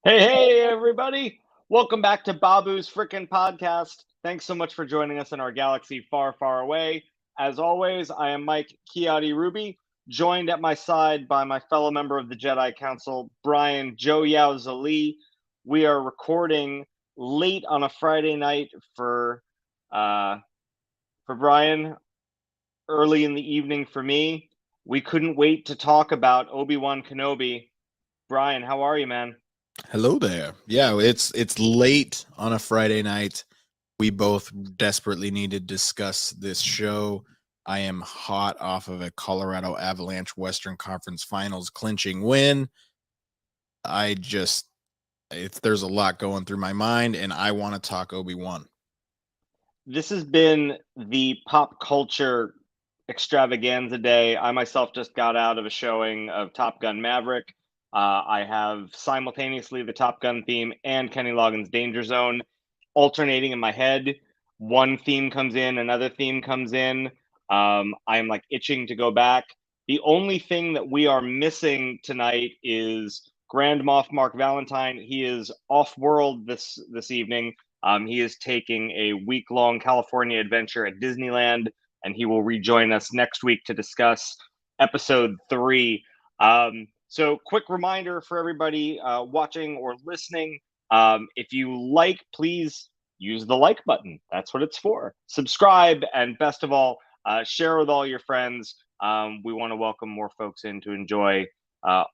Hey, everybody. Welcome back to Babu's Frikin podcast. Thanks so much for joining us in our galaxy far, far away. As always, I am Mike Kiadi Ruby, joined at my side by my fellow member of the Jedi Council, Brian Joe Yowza Lee. We are recording late on a Friday night uh, for Brian, early in the evening for me. We couldn't wait to talk about Obi Wan Kenobi. Brian, how are you, man? Hello there. Yeah, it's late on a Friday night. We both desperately need to discuss this show. I am hot off of a Colorado Avalanche Western Conference Finals clinching win. There's a lot going through my mind, and I want to talk Obi-Wan. This has been the pop culture extravaganza day. I myself just got out of a showing of Top Gun Maverick. I have simultaneously the Top Gun theme and Kenny Loggins' Danger Zone alternating in my head. One theme comes in, another theme comes in. I am like itching to go back. The only thing that we are missing tonight is Grand Moff Mark Valentine. He is off world this evening. He is taking a week-long California adventure at Disneyland, and he will rejoin us next week to discuss episode 3. So quick reminder for everybody watching or listening, if you like, please use the like button. That's what it's for. Subscribe, and best of all, share with all your friends. We want to welcome more folks in to enjoy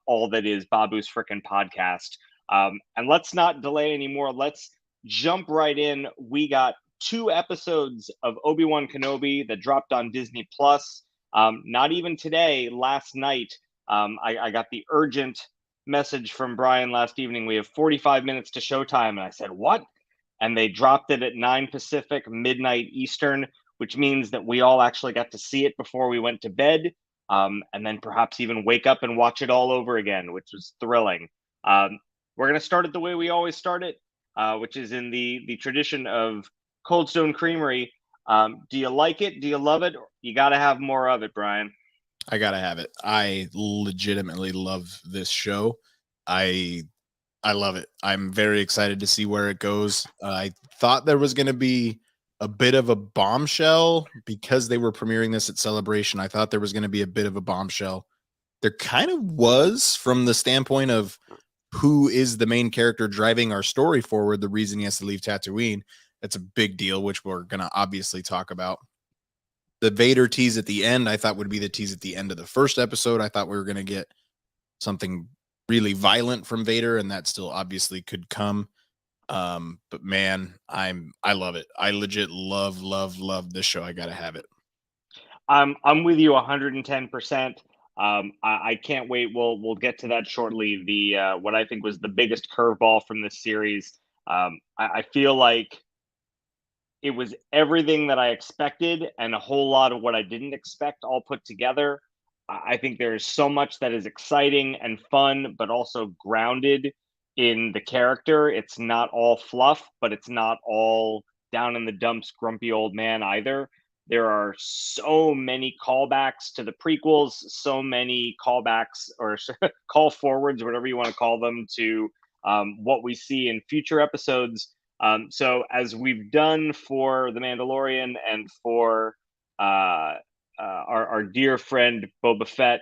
all that is Babu's Frickin' podcast. And let's not delay anymore. Let's jump right in. We got 2 episodes of Obi Wan Kenobi that dropped on Disney Plus. Not even today, last night. I got the urgent message from Brian last evening. We have 45 minutes to showtime. And I said, what? And they dropped it at 9 Pacific, midnight Eastern, which means that we all actually got to see it before we went to bed, and then perhaps even wake up and watch it all over again, which was thrilling. We're going to start it the way we always start it, which is in the tradition of Cold Stone Creamery. Do you like it? Do you love it? You got to have more of it, Brian. I gotta have it. I legitimately love this show. I I love it. I'm very excited to see where it goes. I thought there was going to be a bit of a bombshell because they were premiering this at Celebration. I thought there was going to be a bit of a bombshell. There kind of was, from the standpoint of who is the main character driving our story forward, the reason he has to leave Tatooine. That's a big deal, which we're going to obviously talk about. The Vader tease at the end, I thought would be the tease at the end of the first episode. I thought we were going to get something really violent from Vader, and that still obviously could come. But man, I love it. I legit love this show. I gotta have it. I'm with you 110%. I can't wait. We'll get to that shortly. The what I think was the biggest curveball from this series. I feel like it was everything that I expected and a whole lot of what I didn't expect all put together. I think there's so much that is exciting and fun, but also grounded in the character. It's not all fluff, but it's not all down in the dumps, grumpy old man either. There are so many callbacks to the prequels, so many callbacks or call forwards, whatever you want to call them, to what we see in future episodes. So, as we've done for The Mandalorian and for our dear friend Boba Fett,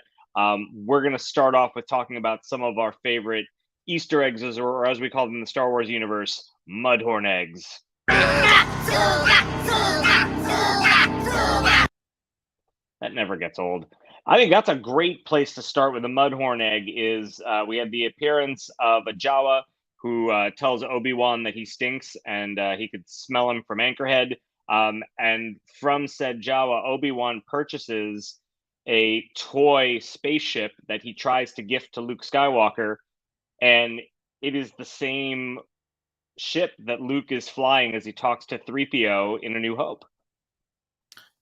we're going to start off with talking about some of our favorite Easter eggs, or as we call them in the Star Wars universe, Mudhorn eggs. That never gets old. I think that's a great place to start with the Mudhorn egg. We had the appearance of a Jawa who tells Obi-Wan that he stinks and he could smell him from Anchorhead. And from said Jawa, Obi-Wan purchases a toy spaceship that he tries to gift to Luke Skywalker, and it is the same ship that Luke is flying as he talks to 3PO in A New Hope.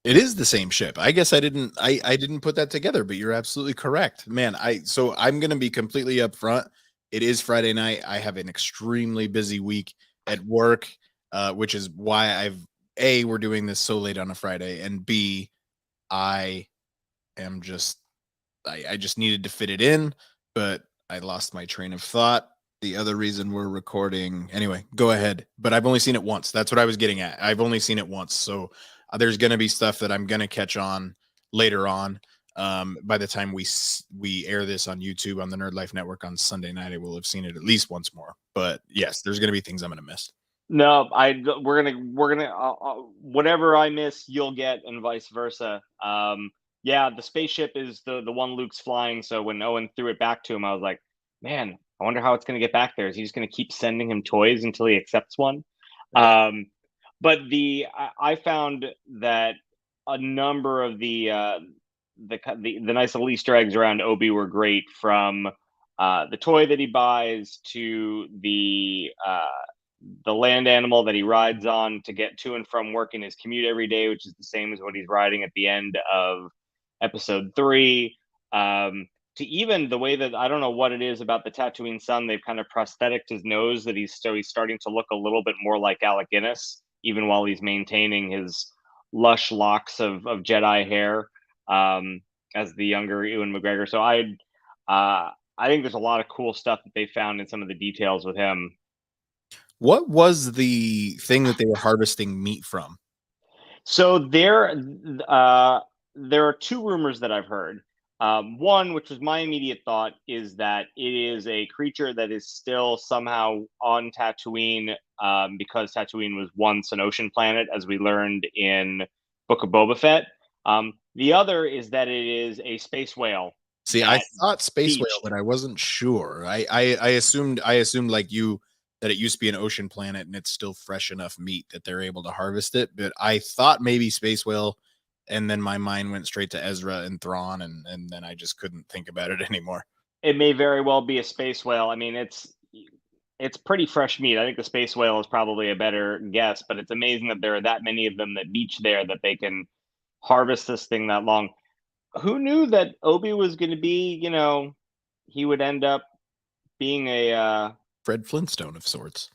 It is the same ship. I guess I didn't put that together, but you're absolutely correct. Man, I'm going to be completely upfront. It is Friday night. I have an extremely busy week at work, which is why we're doing this so late on a Friday, and B, I just needed to fit it in, but I lost my train of thought. the other reason we're recording. Anyway, go ahead. But I've only seen it once. That's what I was getting at. I've only seen it once. So there's going to be stuff that I'm going to catch on later on. By the time we air this on YouTube on the Nerd Life Network on Sunday night, I will have seen it at least once more. But yes, there's going to be things I'm going to miss. No, we're gonna whatever I miss, you'll get, and vice versa. Yeah, the spaceship is the one Luke's flying. So when Owen threw it back to him, I was like, man, I wonder how it's gonna get back there. Is he just gonna keep sending him toys until he accepts one? Right. But I found that a number of the nice little Easter eggs around Obi were great, from the toy that he buys to the land animal that he rides on to get to and from work in his commute every day, which is the same as what he's riding at the end of episode 3. To even the way that, I don't know what it is about the Tatooine sun, they've kind of prosthetic his nose, that he's starting to look a little bit more like Alec Guinness, even while he's maintaining his lush locks of Jedi hair, as the younger Ewan McGregor. So I think there's a lot of cool stuff that they found in some of the details with him. What was the thing that they were harvesting meat from? So there are two rumors that I've heard. One, which was my immediate thought, is that it is a creature that is still somehow on Tatooine, because Tatooine was once an ocean planet, as we learned in Book of Boba Fett. The other is that it is a space whale. See, I That thought space whale, beached. but I wasn't sure. I assumed like you that it used to be an ocean planet and it's still fresh enough meat that they're able to harvest it. But I thought maybe space whale, and then my mind went straight to Ezra and Thrawn, and then I just couldn't think about it anymore. It may very well be a space whale. I mean, it's pretty fresh meat. I think the space whale is probably a better guess, but it's amazing that there are that many of them that beach there, that they can harvest this thing that long. Who knew that Obi was going to be, he would end up being Fred Flintstone of sorts.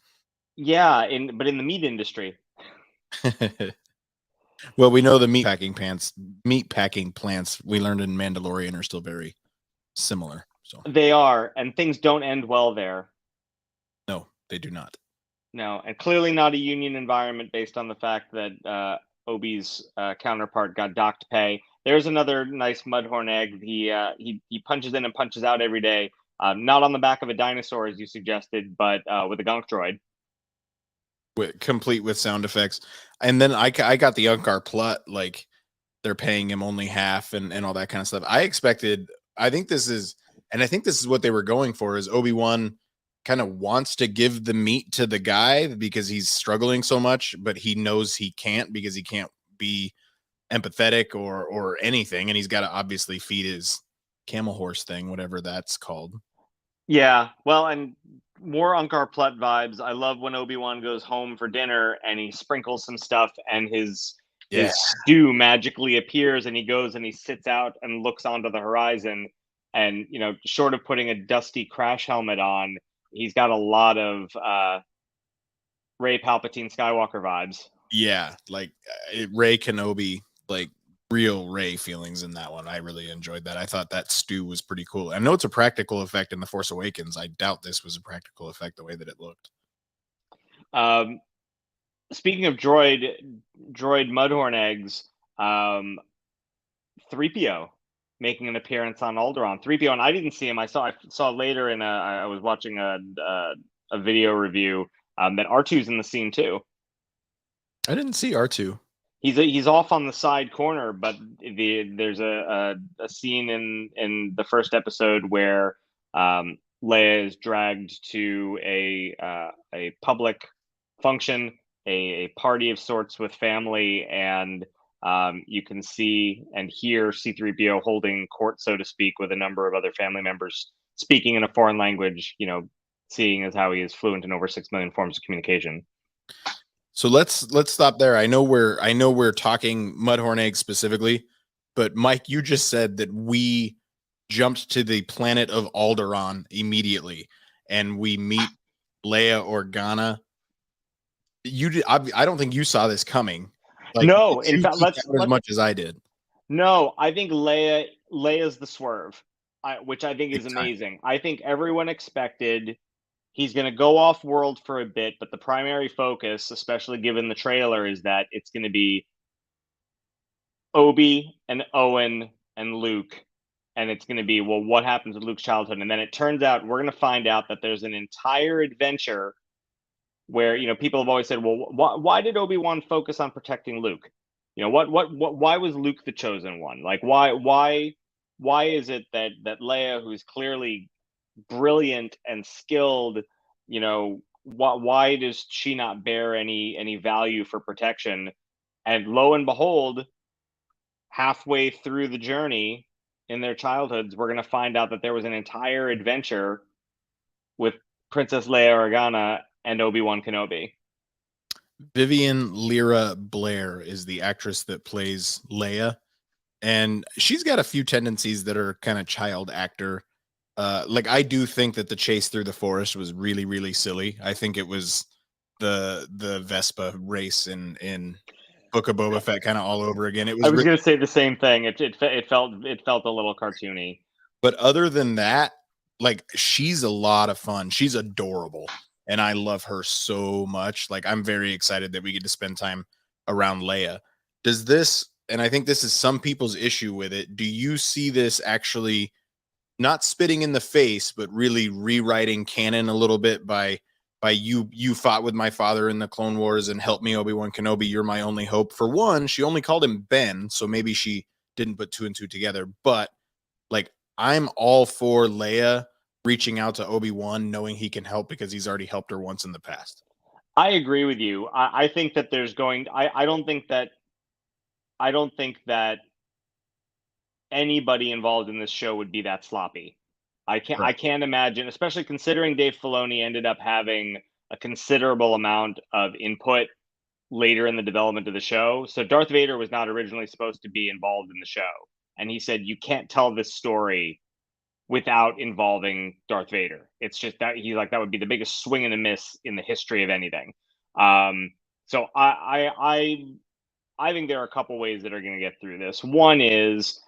yeah, but in the meat industry. Well, we know the meat packing plants we learned in Mandalorian are still very similar. So They are, and things don't end well there. no, they do not. No, and clearly not a union environment, based on the fact that Obi's counterpart got docked pay. There's another nice Mudhorn egg. He punches in and punches out every day. Not on the back of a dinosaur, as you suggested, but with a gonk droid. Complete with sound effects. And then I got the Unkar Plut, like they're paying him only half and all that kind of stuff. I think this is what they were going for, is Obi-Wan kind of wants to give the meat to the guy because he's struggling so much, but he knows he can't, because he can't be empathetic or anything. And he's got to obviously feed his camel horse thing, whatever that's called. Yeah, well, and more Unkar Plutt vibes. I love when Obi-Wan goes home for dinner and he sprinkles some stuff, and his stew magically appears, and he goes and he sits out and looks onto the horizon, and short of putting a dusty crash helmet on, he's got a lot of Rey Palpatine Skywalker vibes. Yeah, like Rey Kenobi, like real Rey feelings in that one. I really enjoyed that. I thought that stew was pretty cool. I know it's a practical effect in The Force Awakens. I doubt this was a practical effect the way that it looked. Speaking of droid Mudhorn eggs, 3PO making an appearance on Alderaan. 3PO, and I didn't see him. I saw later I was watching a video review that R2's in the scene too. I didn't see R2. He's off on the side corner, but there's a scene in the first episode where Leia is dragged to a public function, a party of sorts with family, and you can see and hear C-3PO holding court, so to speak, with a number of other family members speaking in a foreign language, seeing as how he is fluent in over 6 million forms of communication. So let's stop there. I know we're talking Mudhorn eggs specifically, but Mike, you just said that we jumped to the planet of Alderaan immediately, and we meet Leia Organa. You did. I don't think you saw this coming. Like, no, in fact, as much as I did. No, I think Leia's the swerve, which I think is amazing. I think everyone expected He's going to go off world for a bit, but the primary focus, especially given the trailer, is that it's going to be Obi and Owen and Luke. And it's going to be, well, what happens with Luke's childhood? And then it turns out we're going to find out that there's an entire adventure where, people have always said, well, why did Obi-Wan focus on protecting Luke? Why was Luke the chosen one? Like, why is it that Leia, who's clearly brilliant and skilled, why does she not bear any value for protection? And lo and behold, halfway through the journey in their childhoods, we're going to find out that there was an entire adventure with Princess Leia Organa and Obi Wan Kenobi. Vivian Lyra Blair is the actress that plays Leia, and she's got a few tendencies that are kind of child actor. Like, I do think that the chase through the forest was really, really silly. I think it was the Vespa race in Book of Boba Fett kind of all over again. It was I was going to say the same thing. It felt a little cartoony. But other than that, like, she's a lot of fun. She's adorable, and I love her so much. Like, I'm very excited that we get to spend time around Leia. Does this, and I think this is some people's issue with it, do you see this actually not spitting in the face, but really rewriting canon a little bit by you fought with my father in the Clone Wars and helped me, Obi-Wan Kenobi, you're my only hope? For one, she only called him Ben, so maybe she didn't put two and two together. But, like, I'm all for Leia reaching out to Obi-Wan, knowing he can help because he's already helped her once in the past. I agree with you. I think that there's going. I don't think that. I don't think that anybody involved in this show would be that sloppy. I can't imagine, especially considering Dave Filoni ended up having a considerable amount of input later in the development of the show. So Darth Vader was not originally supposed to be involved in the show, and he said you can't tell this story without involving Darth Vader. It's just that he's like, that would be the biggest swing and a miss in the history of anything. So I think there are a couple ways that are going to get through this. One is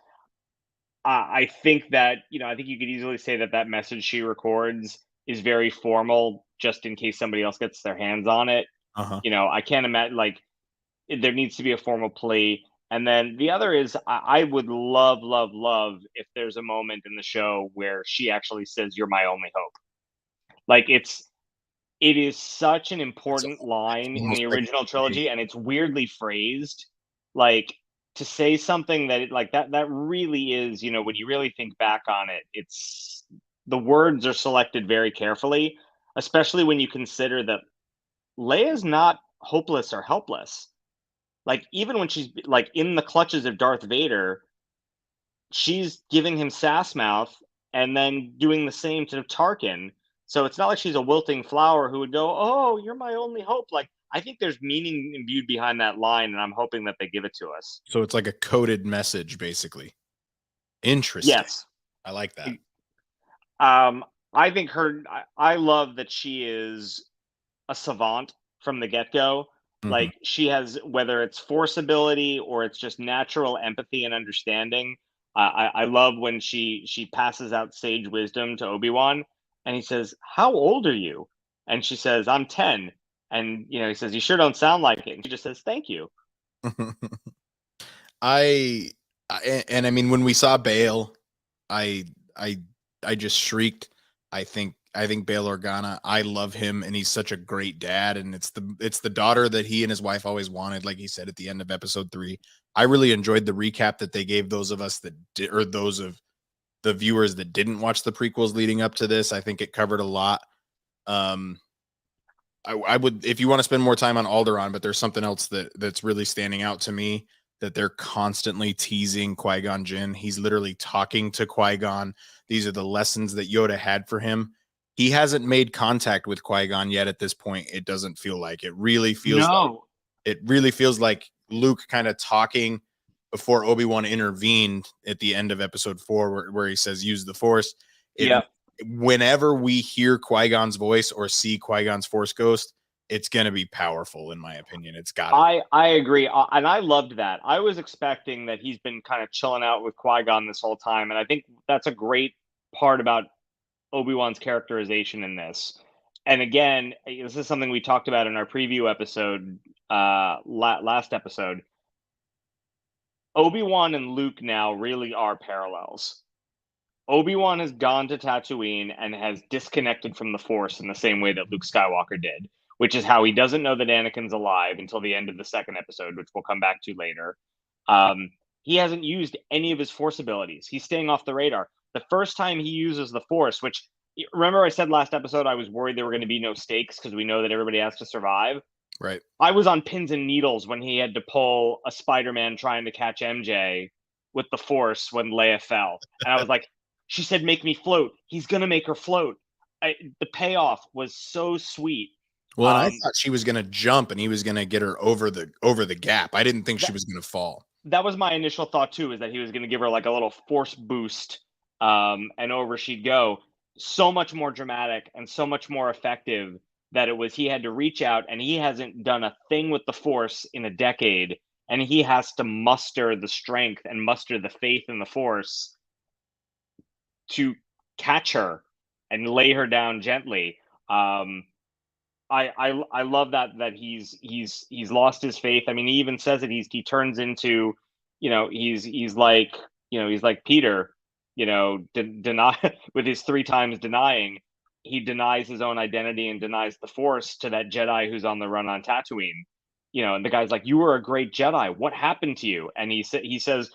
I think that, I think you could easily say that message she records is very formal, just in case somebody else gets their hands on it. Uh-huh. I can't imagine, like, there needs to be a formal plea. And then the other is I would love, love, love if there's a moment in the show where she actually says, "You're my only hope." Like, it is such an important line in the original trilogy, and it's weirdly phrased. Like, to say something like that really is, when you really think back on it, it's the words are selected very carefully, especially when you consider that Leia's not hopeless or helpless. Like, even when she's like in the clutches of Darth Vader, she's giving him sass mouth and then doing the same to Tarkin. So it's not like she's a wilting flower who would go, "Oh, you're my only hope." Like, I think there's meaning imbued behind that line, and I'm hoping that they give it to us. So it's like a coded message, basically. Interesting. Yes. I like that. I think I love that she is a savant from the get-go. Mhm. Like, she has, whether it's force ability or it's just natural empathy and understanding. I love when she passes out sage wisdom to Obi-Wan, and he says, "How old are you?" And she says, "I'm 10." And he says, "You sure don't sound like it." And she just says, "Thank you." And I mean, when we saw Bail, I I just shrieked. I think Bail Organa, I love him, and he's such a great dad, and it's the daughter that he and his wife always wanted, like he said at the end of episode 3. I really enjoyed the recap that they gave those of us that did, or those of the viewers that didn't watch the prequels leading up to this. I think it covered a lot. I would, if you want to spend more time on Alderaan, but there's something else that's really standing out to me, that they're constantly teasing Qui-Gon Jinn. He's literally talking to Qui-Gon. These are the lessons that Yoda had for him. He hasn't made contact with Qui-Gon yet at this point. It doesn't feel like it. Really feels like it really feels like Luke kind of talking before Obi-Wan intervened at the end of episode 4, where he says, "Use the Force." Whenever we hear Qui-Gon's voice or see Qui-Gon's Force ghost, it's going to be powerful, in my opinion. It's got it. I agree. And I loved that. I was expecting that he's been kind of chilling out with Qui-Gon this whole time. And I think that's a great part about Obi-Wan's characterization in this. and again, this is something we talked about in our preview episode, last episode. Obi Wan and Luke now really are parallels. Obi Wan has gone to Tatooine and has disconnected from the Force in the same way that Luke Skywalker did, which is how he doesn't know that Anakin's alive until the end of the second episode, which we'll come back to later. He hasn't used any of his Force abilities. He's staying off the radar. The first time he uses the Force, which remember I said last episode I was worried there were going to be no stakes because we know that everybody has to survive. Right. I was on pins and needles when he had to pull a Spider-Man trying to catch MJ with the Force when Leia fell, and I was like, she said, "Make me float." He's gonna make her float. The payoff was so sweet. Well, and I thought she was going to jump and he was going to get her over the gap. I didn't think she was going to fall. That was my initial thought too, is that he was going to give her like a little Force boost, and over she'd go. So much more dramatic and so much more effective that it was he had to reach out, and he hasn't done a thing with the Force in a decade, and he has to muster the strength and muster the faith in the Force to catch her and lay her down gently. I love that he's lost his faith. I mean, he even says it. He turns into, he's like, he's like Peter, deny with his 3 times denying. He denies his own identity and denies the Force to that Jedi who's on the run on Tatooine. And the guy's like, "You were a great Jedi. What happened to you?" And he says,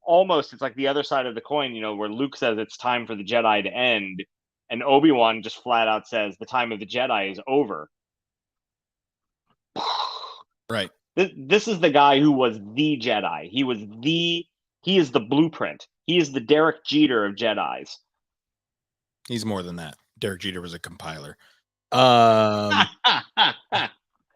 almost it's like the other side of the coin, where Luke says it's time for the Jedi to end, and Obi-Wan just flat out says the time of the Jedi is over. Right. This is the guy who was the Jedi. He is the blueprint. He is the Derek Jeter of Jedis. He's more than that. Derek Jeter was a compiler.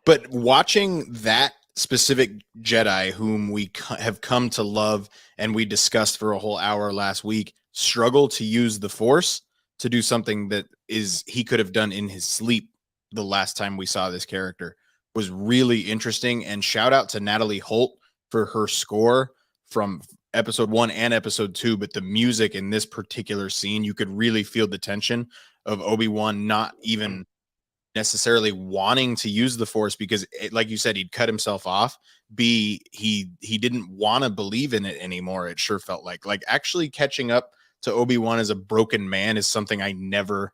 But watching that specific Jedi whom we have come to love and we discussed for a whole hour last week struggle to use the Force to do something that he could have done in his sleep the last time we saw this character was really interesting. And shout out to Natalie Holt for her score from episode 1 and episode 2. But the music in this particular scene, you could really feel the tension of Obi-Wan not even necessarily wanting to use the Force because, like you said, he'd cut himself off. He didn't want to believe in it anymore. It sure felt like actually catching up to Obi-Wan as a broken man is something I never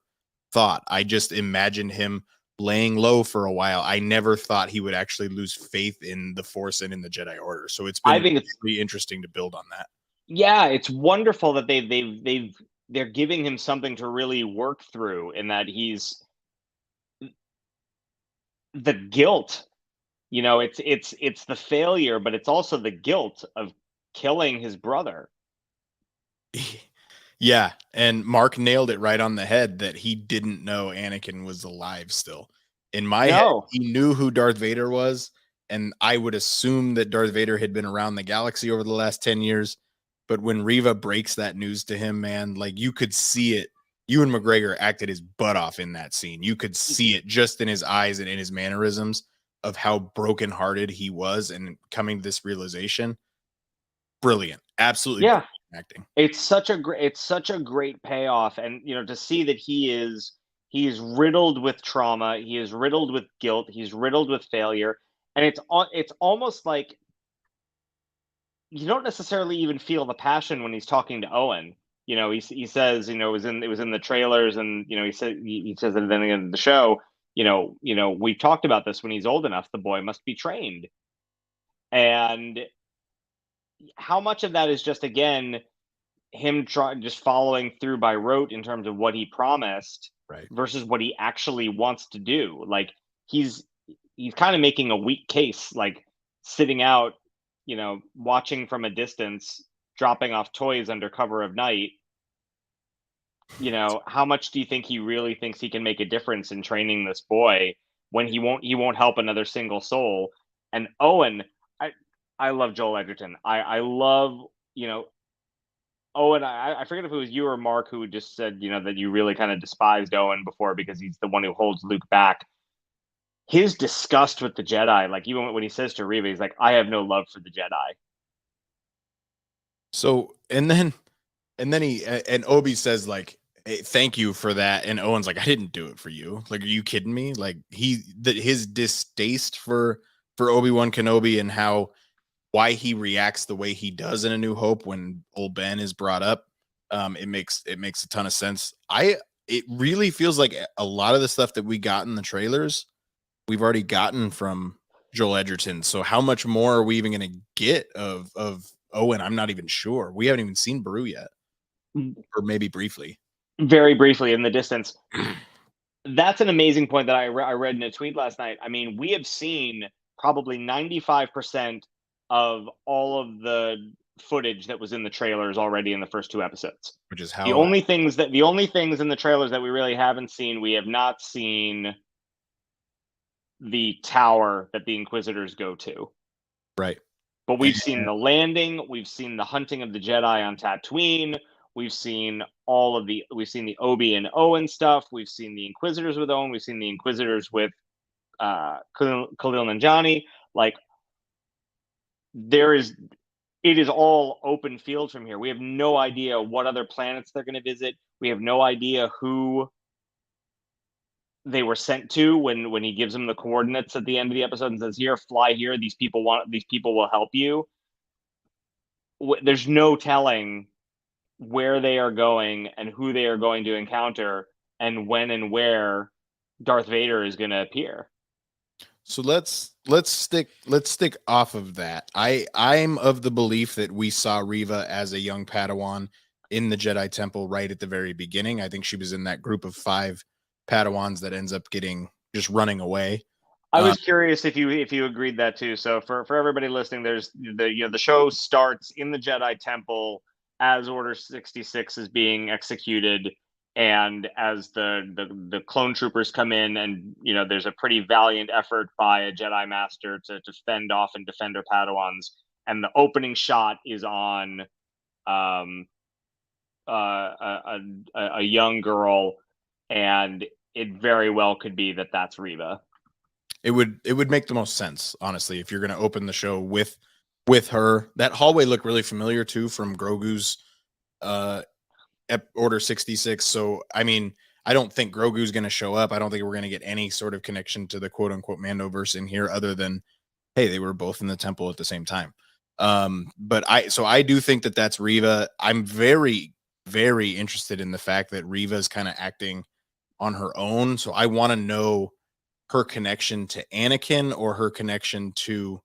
thought. I just imagined him laying low for a while. I never thought he would actually lose faith in the Force and in the Jedi Order. So it's been really interesting to build on that. Yeah, it's wonderful that they're giving him something to really work through, in that he's the guilt. It's the failure, but it's also the guilt of killing his brother. Yeah, and Mark nailed it right on the head that he didn't know Anakin was alive still. In my head, he knew who Darth Vader was, and I would assume that Darth Vader had been around the galaxy over the last 10 years. But when Reva breaks that news to him, man, you could see it. Ewan McGregor acted his butt off in that scene. You could see it just in his eyes and in his mannerisms of how brokenhearted he was and coming to this realization. Brilliant. Absolutely. Yeah. Acting. It's such a great payoff, and to see that he is riddled with trauma, he is riddled with guilt, he's riddled with failure, and it's almost like you don't necessarily even feel the passion when he's talking to Owen. He says, it was in the trailers, and he says at the beginning of the show, we talked about this. When he's old enough, the boy must be trained. And how much of that is just, again, him just following through by rote in terms of what he promised, right, versus what he actually wants to do. Like he's kind of making a weak case, like sitting out, watching from a distance, dropping off toys under cover of night. How much do you think he really thinks he can make a difference in training this boy when he won't help another single soul? And Owen, I love Joel Edgerton. I love, Owen, I forget if it was you or Mark who just said, that you really kind of despised Owen before because he's the one who holds Luke back. His disgust with the Jedi, like even when he says to Reva, he's like, "I have no love for the Jedi." So, and then Obi says, Thank you for that. And Owen's like, I didn't do it for you. Like, are you kidding me? Like his distaste for Obi Wan Kenobi and why he reacts the way he does in A New Hope when old Ben is brought up. It makes a ton of sense. It really feels like a lot of the stuff that we got in the trailers, we've already gotten from Joel Edgerton. So how much more are we even going to get of Owen? I'm not even sure. We haven't even seen Beru yet, or maybe briefly. Very briefly in the distance. That's an amazing point that I read in a tweet last night. I mean, we have seen probably 95% of all of the footage that was in the trailers already in the first 2 episodes. Which is The only things in the trailers that we really haven't seen, we have not seen the tower that the Inquisitors go to. right. But we've seen the landing, we've seen the hunting of the Jedi on Tatooine, we've seen the Obi and Owen stuff, we've seen the Inquisitors with Owen, we've seen the Inquisitors with Khalil Nanjiani. Like, it is all open field from here. We have no idea what other planets they're going to visit. We have no idea who they were sent to when he gives them the coordinates at the end of the episode and says, "Here, fly here. These people will help you." There's no telling where they are going and who they are going to encounter and when and where Darth Vader is going to appear. So let's stick off of that. I'm of the belief that we saw Reva as a young Padawan in the Jedi Temple right at the very beginning. I think she was in that group of 5 Padawans that ends up just running away. I was curious if you agreed that too. So for everybody listening, there's the show starts in the Jedi Temple as Order 66 is being executed, and as the clone troopers come in, and there's a pretty valiant effort by a Jedi Master to fend off and defend her Padawans, and the opening shot is on a young girl, and it very well could be that that's Reva. It would make the most sense, honestly, if you're going to open the show with her. That hallway looked really familiar too from Grogu's Order 66. So I mean, I don't think Grogu's going to show up. I don't think we're going to get any sort of connection to the quote unquote Mandoverse in here, other than, hey, they were both in the temple at the same time. But I do think that that's Reva. I'm very, very interested in the fact that Reva is kind of acting on her own. So I want to know her connection to Anakin or her connection to,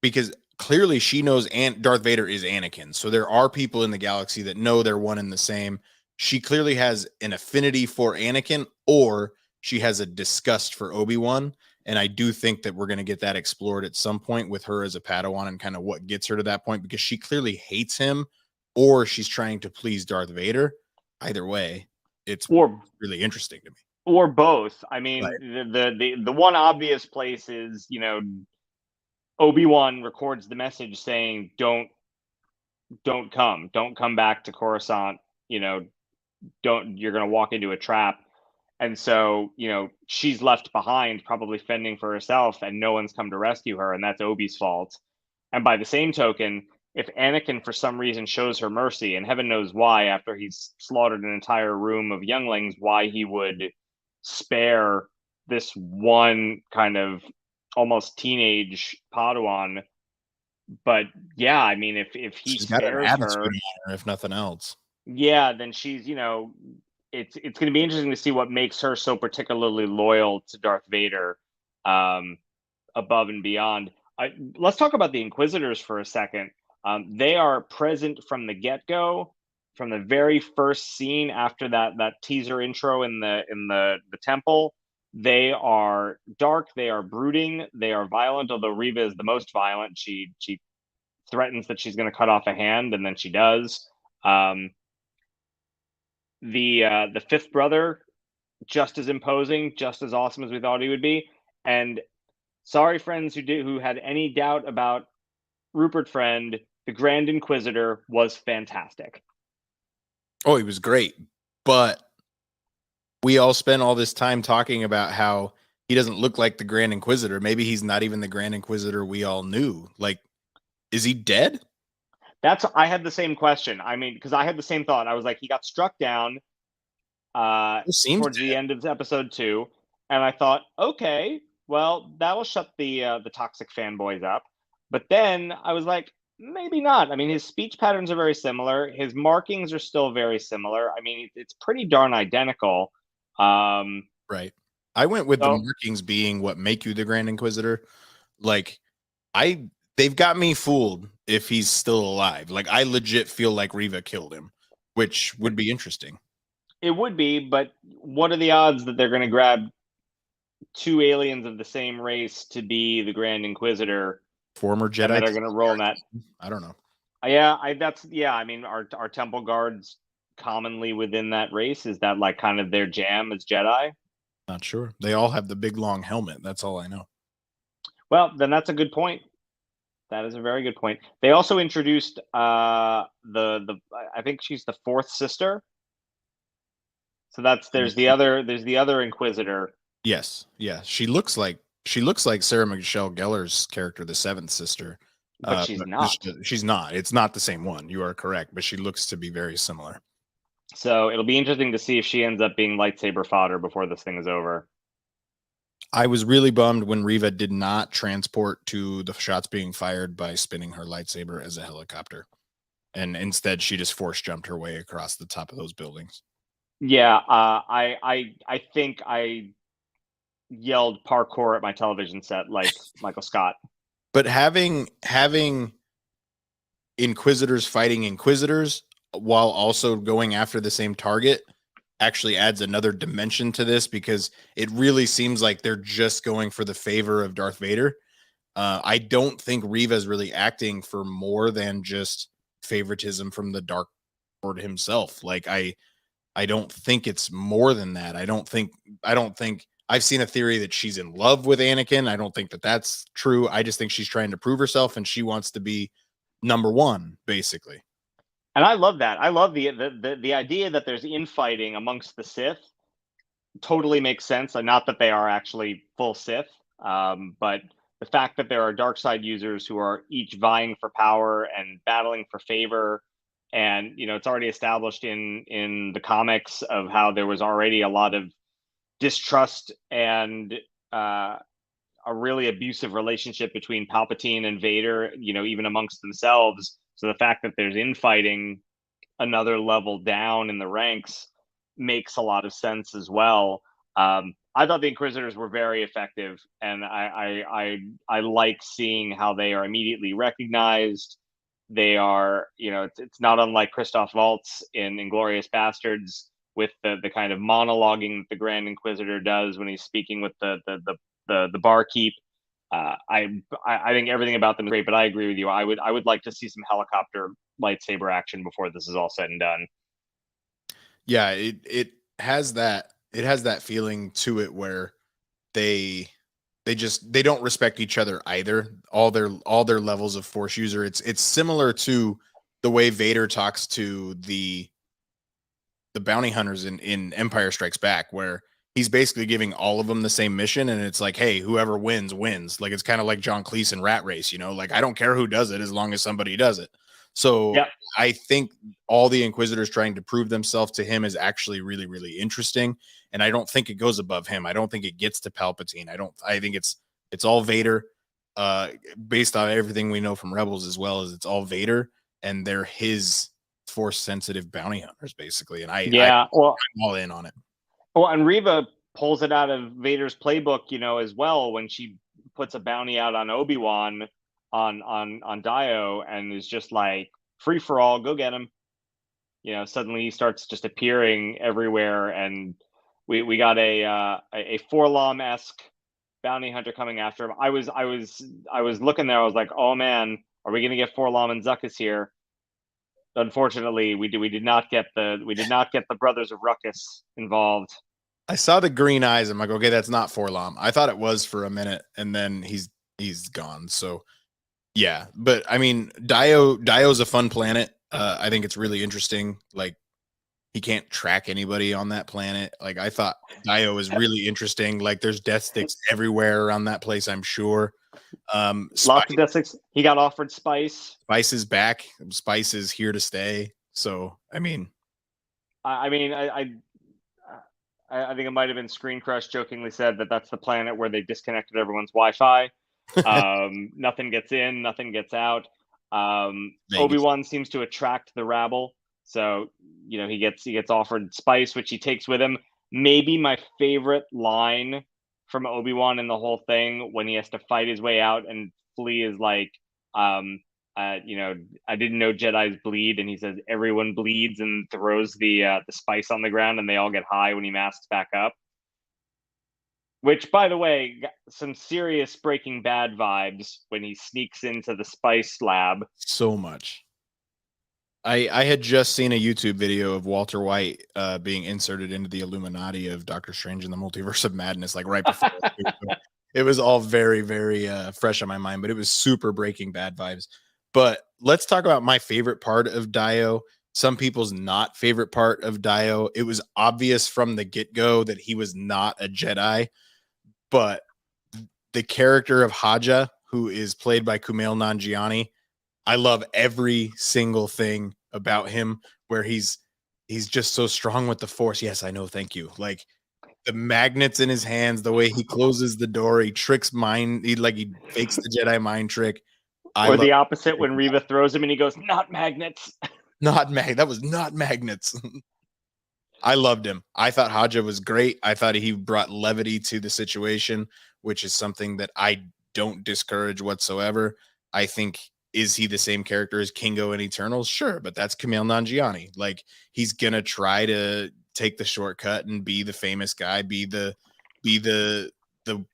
because clearly she knows Darth Vader is Anakin. So there are people in the galaxy that know they're one and the same. She clearly has an affinity for Anakin, or she has a disgust for Obi-Wan. And I do think that we're going to get that explored at some point with her as a Padawan and kind of what gets her to that point, because she clearly hates him, or she's trying to please Darth Vader. Either way, it's really interesting to me. Or both. I mean, right. The one obvious place is, Obi-Wan records the message saying, don't come back to Coruscant. You're going to walk into a trap. And so, she's left behind, probably fending for herself, and no one's come to rescue her, and that's Obi's fault. And by the same token, if Anakin for some reason shows her mercy, and heaven knows why, after he's slaughtered an entire room of younglings, why he would spare this one kind of almost teenage Padawan. But yeah, I mean, if he spares her, if nothing else, yeah, then she's, it's going to be interesting to see what makes her so particularly loyal to Darth Vader, above and beyond. Let's talk about the Inquisitors for a second. They are present from the get-go, from the very first scene after that teaser intro in the temple. They are dark, they are brooding, they are violent, although Reva is the most violent. She threatens that she's going to cut off a hand, and then she does. The fifth brother, just as imposing, just as awesome as we thought he would be. And sorry, friends who had any doubt about Rupert Friend, the Grand Inquisitor was fantastic. Oh, he was great. But we all spent all this time talking about how he doesn't look like the Grand Inquisitor. Maybe he's not even the Grand Inquisitor we all knew. Like, is he dead? I had the same question. I mean, because I had the same thought. I was like, he got struck down It seems towards the dead. end of episode 2, and I thought, okay, well, that'll shut the toxic fanboys up. But then I was like, maybe not. I mean, his speech patterns are very similar. His markings are still very similar. I mean, it's pretty darn identical. Um, Right. I went with the so markings being what make you the Grand Inquisitor. Like, I they've got me fooled if he's still alive. Like, I legit feel like Riva killed him, which would be interesting. it would be, but what are the odds that they're going to grab two aliens of the same race to be the Grand Inquisitor Former and Jedi. that are going to roll in that? I don't know. Yeah, I mean, our temple guards commonly within that race, is that like kind of their jam as Jedi? Not sure. They all have the big long helmet. That's all I know. Well, then that's a good point. That is a very good point. They also introduced the I think she's the fourth sister. So there's the other Inquisitor, Yes. Yeah. She looks like Sarah Michelle Gellar's character, the seventh sister. but she's not. She's not. It's not the same one. You are correct, but she looks to be very similar. So it'll be interesting to see if she ends up being lightsaber fodder before this thing is over. I was really bummed when Riva did not transport to the shots being fired by spinning her lightsaber as a helicopter. And instead she just force jumped her way across the top of those buildings. Yeah, I think I yelled parkour at my television set like Michael Scott. But having Inquisitors fighting Inquisitors while also going after the same target actually adds another dimension to this, because it really seems like they're just going for the favor of Darth Vader. I don't think Riva is really acting for more than just favoritism from the Dark Lord himself. Like, I don't think it's more than that. I don't think I've seen a theory that she's in love with Anakin. I don't think that that's true. I just think she's trying to prove herself and she wants to be number one, basically. And I love that. I love the idea that there's infighting amongst the Sith. Totally makes sense. And not that they are actually full Sith, but the fact that there are dark side users who are each vying for power and battling for favor. And it's already established in the comics of how there was already a lot of distrust and a really abusive relationship between Palpatine and Vader, even amongst themselves. So the fact that there's infighting another level down in the ranks makes a lot of sense as well. I thought the Inquisitors were very effective, and I like seeing how they are immediately recognized. They are, it's not unlike Christoph Waltz in Inglorious Bastards, with the kind of monologuing that the Grand Inquisitor does when he's speaking with the barkeep. I think everything about them is great, but I agree with you. I would like to see some helicopter lightsaber action before this is all said and done. Yeah, it has that feeling to it where they they don't respect each other either. All their levels of force user. It's similar to the way Vader talks to the bounty hunters in Empire Strikes Back, where he's basically giving all of them the same mission, and it's like, hey, whoever wins wins. Like, it's kind of like John Cleese in Rat Race, like, I don't care who does it as long as somebody does it. So Yeah, I think all the Inquisitors trying to prove themselves to him is actually really, really interesting. And I don't think it goes above him. I don't think it gets to Palpatine. I think it's all Vader, based on everything we know from Rebels, as well as it's all Vader, and they're his force sensitive bounty hunters, basically. And I'm yeah. Well, all in on it. and Reva pulls it out of Vader's playbook, as well, when she puts a bounty out on Obi Wan on Dio, and is just like, free for all, go get him. Suddenly he starts just appearing everywhere, and we got a Forlom esque bounty hunter coming after him. I was looking there. I was like, oh man, are we gonna get Forlom and Zuckuss here? Unfortunately, we did not get the Brothers of Ruckus involved. I saw the green eyes. I'm like, okay, that's not Forlom. I thought it was for a minute, and then he's gone. So yeah, but I mean, Dio's a fun planet. I think it's really interesting. Like, he can't track anybody on that planet. Like, I thought Dio was really interesting. Like, there's death sticks everywhere around that place, I'm sure. Lots of Death. He got offered Spice. Spice is back. Spice is here to stay. So, I mean, I think it might have been Screen Crush jokingly said that that's the planet where they disconnected everyone's Wi-Fi. Nothing gets in, nothing gets out. Obi-Wan seems to attract the rabble, so he gets offered Spice, which he takes with him. Maybe my favorite line from Obi-Wan in the whole thing, when he has to fight his way out and flee, is like, I didn't know Jedis bleed, and he says everyone bleeds, and throws the spice on the ground, and they all get high when he masks back up. Which, by the way, got some serious Breaking Bad vibes when he sneaks into the spice lab. So much. I had just seen a YouTube video of Walter White being inserted into the Illuminati of Doctor Strange in the Multiverse of Madness, like right before. It was all very, very fresh on my mind, but it was super Breaking Bad vibes. But let's talk about my favorite part of Dio. Some people's not favorite part of Dio. It was obvious from the get-go that he was not a Jedi, but the character of Haja, who is played by Kumail Nanjiani, I love every single thing about him, where he's just so strong with the Force. Yes, I know. Thank you. Like the magnets in his hands, the way he closes the door, he tricks mind. He fakes the Jedi mind trick. Or the opposite, when Reva throws him and he goes, "Not magnets." Not that was not magnets. I loved him. I thought Haja was great. I thought he brought levity to the situation, which is something that I don't discourage whatsoever. I think, is he the same character as Kingo in Eternals? Sure, but that's Kumail Nanjiani. Like, he's gonna try to take the shortcut and be the famous guy, be the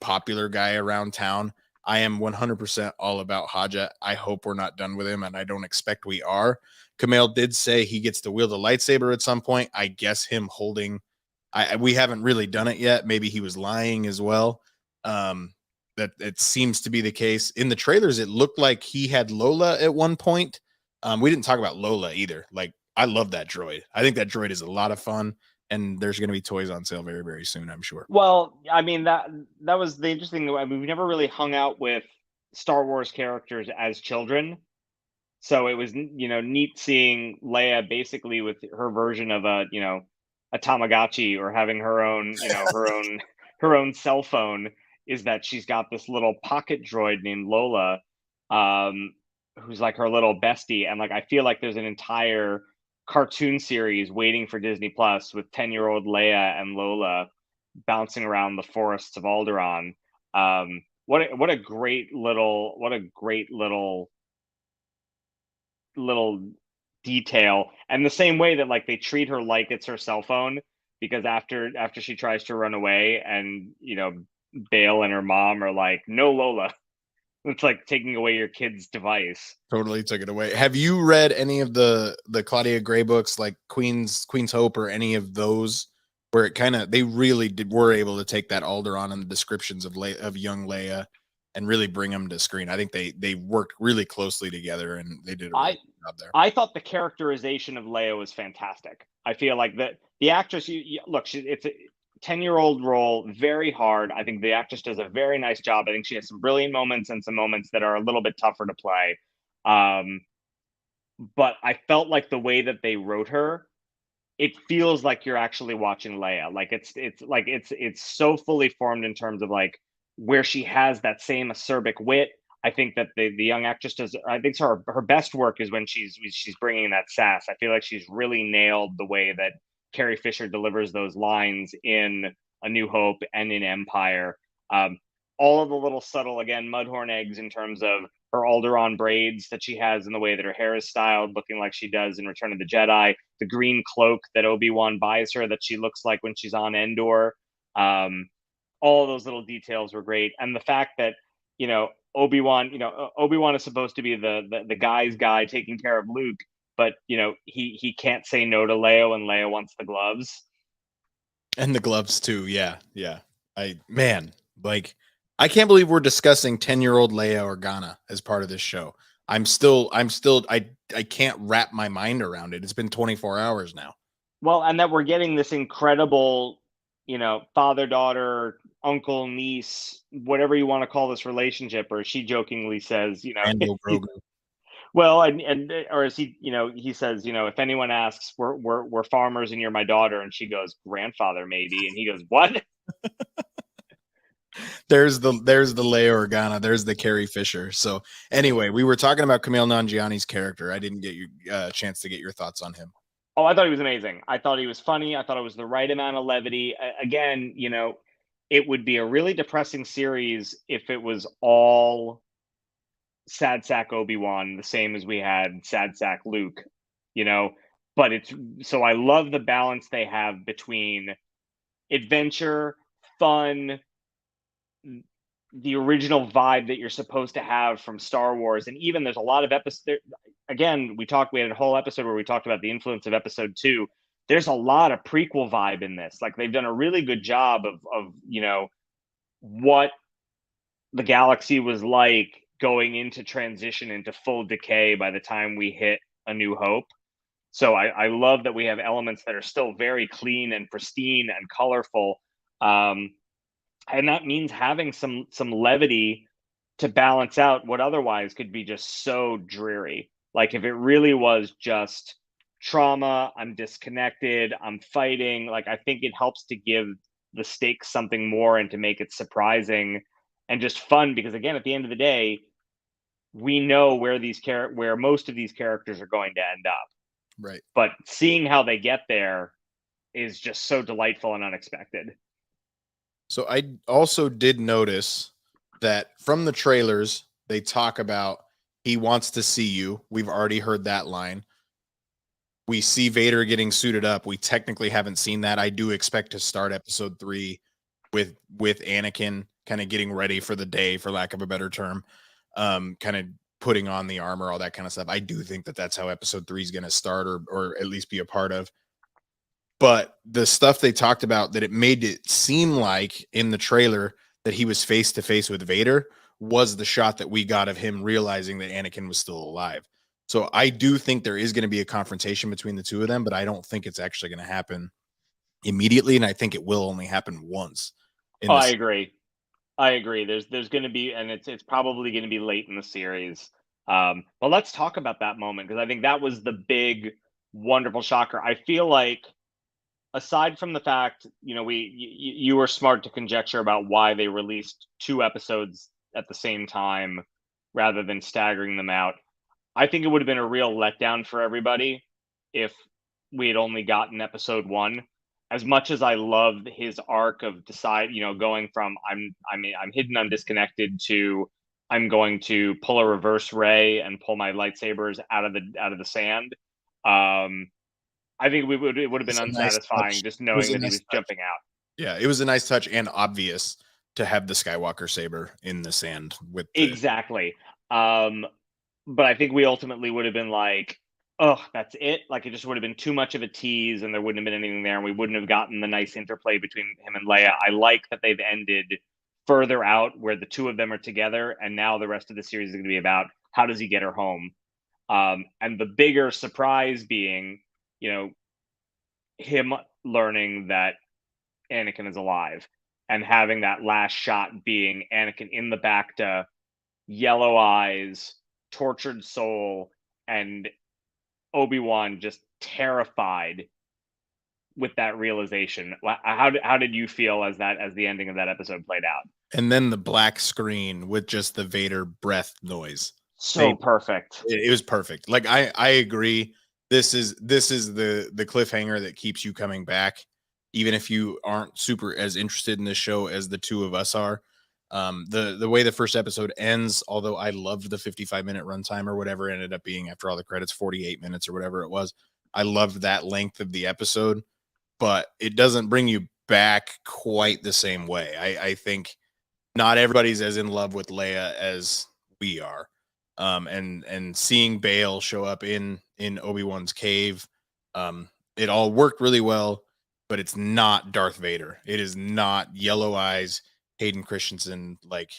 popular guy around town. I am 100% all about Haja. I hope we're not done with him, and I don't expect we are. Kumail did say he gets to wield a lightsaber at some point. I guess him holding, we haven't really done it yet. Maybe he was lying as well. That it seems to be the case. In the trailers, it looked like he had Lola at one point. We didn't talk about Lola either. Like, I love that droid. I think that droid is a lot of fun, and there's going to be toys on sale very, very soon, I'm sure. Well, I mean, that was the interesting. I mean, we never really hung out with Star Wars characters as children, so it was neat seeing Leia basically with her version of a Tamagotchi, or having her own her own cell phone. Is that she's got this little pocket droid named Lola, who's like her little bestie, and like I feel like there's an entire cartoon series waiting for Disney Plus with 10-year-old Leia and Lola bouncing around the forests of Alderaan. What a great little detail. And the same way that like they treat her like it's her cell phone, because after she tries to run away, and Bale and her mom are like, "No, Lola." It's like taking away your kid's device. Totally took it away. Have you read any of the Claudia Gray books, like Queen's Hope, or any of those, where it kind of, they really were able to take that Alderaan and the descriptions of young Leia and really bring them to screen? I think they worked really closely together, and they did a really good job there. I thought the characterization of Leia was fantastic. I feel like the actress, look, it's a 10-year-old role, very hard. I think the actress does a very nice job. I think she has some brilliant moments and some moments that are a little bit tougher to play. But I felt like the way that they wrote her, it feels like you're actually watching Leia. Like it's so fully formed in terms of like where she has that same acerbic wit. I think that the young actress does. I think her best work is when she's bringing that sass. I feel like she's really nailed the way that Carrie Fisher delivers those lines in A New Hope and in Empire. All of the little subtle, again, mudhorn eggs in terms of her Alderaan braids that she has, in the way that her hair is styled, looking like she does in Return of the Jedi, the green cloak that Obi-Wan buys her that she looks like when she's on Endor. All of those little details were great. And the fact that, Obi-Wan is supposed to be the guy's guy taking care of Luke, but he can't say no to Leia, and Leia wants the gloves. And the gloves too. Yeah. I can't believe we're discussing 10-year-old Leia Organa as part of this show. I can't wrap my mind around it. It's been 24 hours now. Well, and that we're getting this incredible, father-daughter uncle, niece, whatever you want to call this relationship, or she jokingly says, Randall Grogu. well, and or is he, he says, if anyone asks, we're farmers and you're my daughter, and she goes, grandfather maybe, and he goes, what? There's the Leia Organa. There's the Carrie Fisher. So anyway, we were talking about Kumail Nanjiani's character. I didn't get your chance to get your thoughts on him. Oh, I thought he was amazing. I thought he was funny. I thought it was the right amount of levity. Again, it would be a really depressing series if it was all sad sack Obi-Wan, the same as we had sad sack Luke, you know. But it's so I love the balance they have between adventure, fun, the original vibe that you're supposed to have from Star Wars. And even there's a lot of episodes. Again, we had a whole episode where we talked about the influence of episode 2. There's a lot of prequel vibe in this. Like, they've done a really good job of what the galaxy was like going into transition into full decay by the time we hit A New Hope. So I love that we have elements that are still very clean and pristine and colorful. And that means having some levity to balance out what otherwise could be just so dreary. Like, if it really was just trauma, I'm disconnected, I'm fighting, like, I think it helps to give the stakes something more and to make it surprising and just fun, because again, at the end of the day, we know where where most of these characters are going to end up. Right. But seeing how they get there is just so delightful and unexpected. So I also did notice that from the trailers, they talk about he wants to see you. We've already heard that line. We see Vader getting suited up. We technically haven't seen that. I do expect to start episode 3 with Anakin kind of getting ready for the day, for lack of a better term, kind of putting on the armor, all that kind of stuff. I do think that that's how episode 3 is going to start, or at least be a part of. But the stuff they talked about, that it made it seem like in the trailer that he was face to face with Vader, was the shot that we got of him realizing that Anakin was still alive. So I do think there is going to be a confrontation between the two of them, but I don't think it's actually going to happen immediately. And I think it will only happen once. I agree. There's going to be, and it's probably going to be late in the series. But let's talk about that moment, because I think that was the big, wonderful shocker. I feel like, aside from the fact, you were smart to conjecture about why they released 2 episodes at the same time rather than staggering them out. I think it would have been a real letdown for everybody if we had only gotten episode 1. As much as I loved his arc of going from I'm hidden, I'm disconnected, to I'm going to pull a reverse ray and pull my lightsabers out of the sand. I think it would have been unsatisfying just knowing that he was jumping out. Yeah, it was a nice touch and obvious to have the Skywalker saber in the sand with exactly. But I think we ultimately would have been like, oh, that's it. Like, it just would have been too much of a tease, and there wouldn't have been anything there, and we wouldn't have gotten the nice interplay between him and Leia. I like that they've ended further out where the two of them are together, and now the rest of the series is going to be about how does he get her home. And the bigger surprise being, him learning that Anakin is alive, and having that last shot being Anakin in the Bacta, yellow eyes, tortured soul, and Obi-Wan just terrified with that realization. How did you feel as the ending of that episode played out? And then the black screen with just the Vader breath noise. So perfect. It was perfect. Like, I agree. This is the cliffhanger that keeps you coming back, even if you aren't super as interested in this show as the two of us are. The way the first episode ends, although I loved the 55-minute runtime or whatever it ended up being after all the credits, 48 minutes or whatever it was. I loved that length of the episode, but it doesn't bring you back quite the same way. I think not everybody's as in love with Leia as we are. And seeing Bail show up in Obi-Wan's cave, it all worked really well, but it's not Darth Vader. It is not yellow eyes, Hayden Christensen. Like,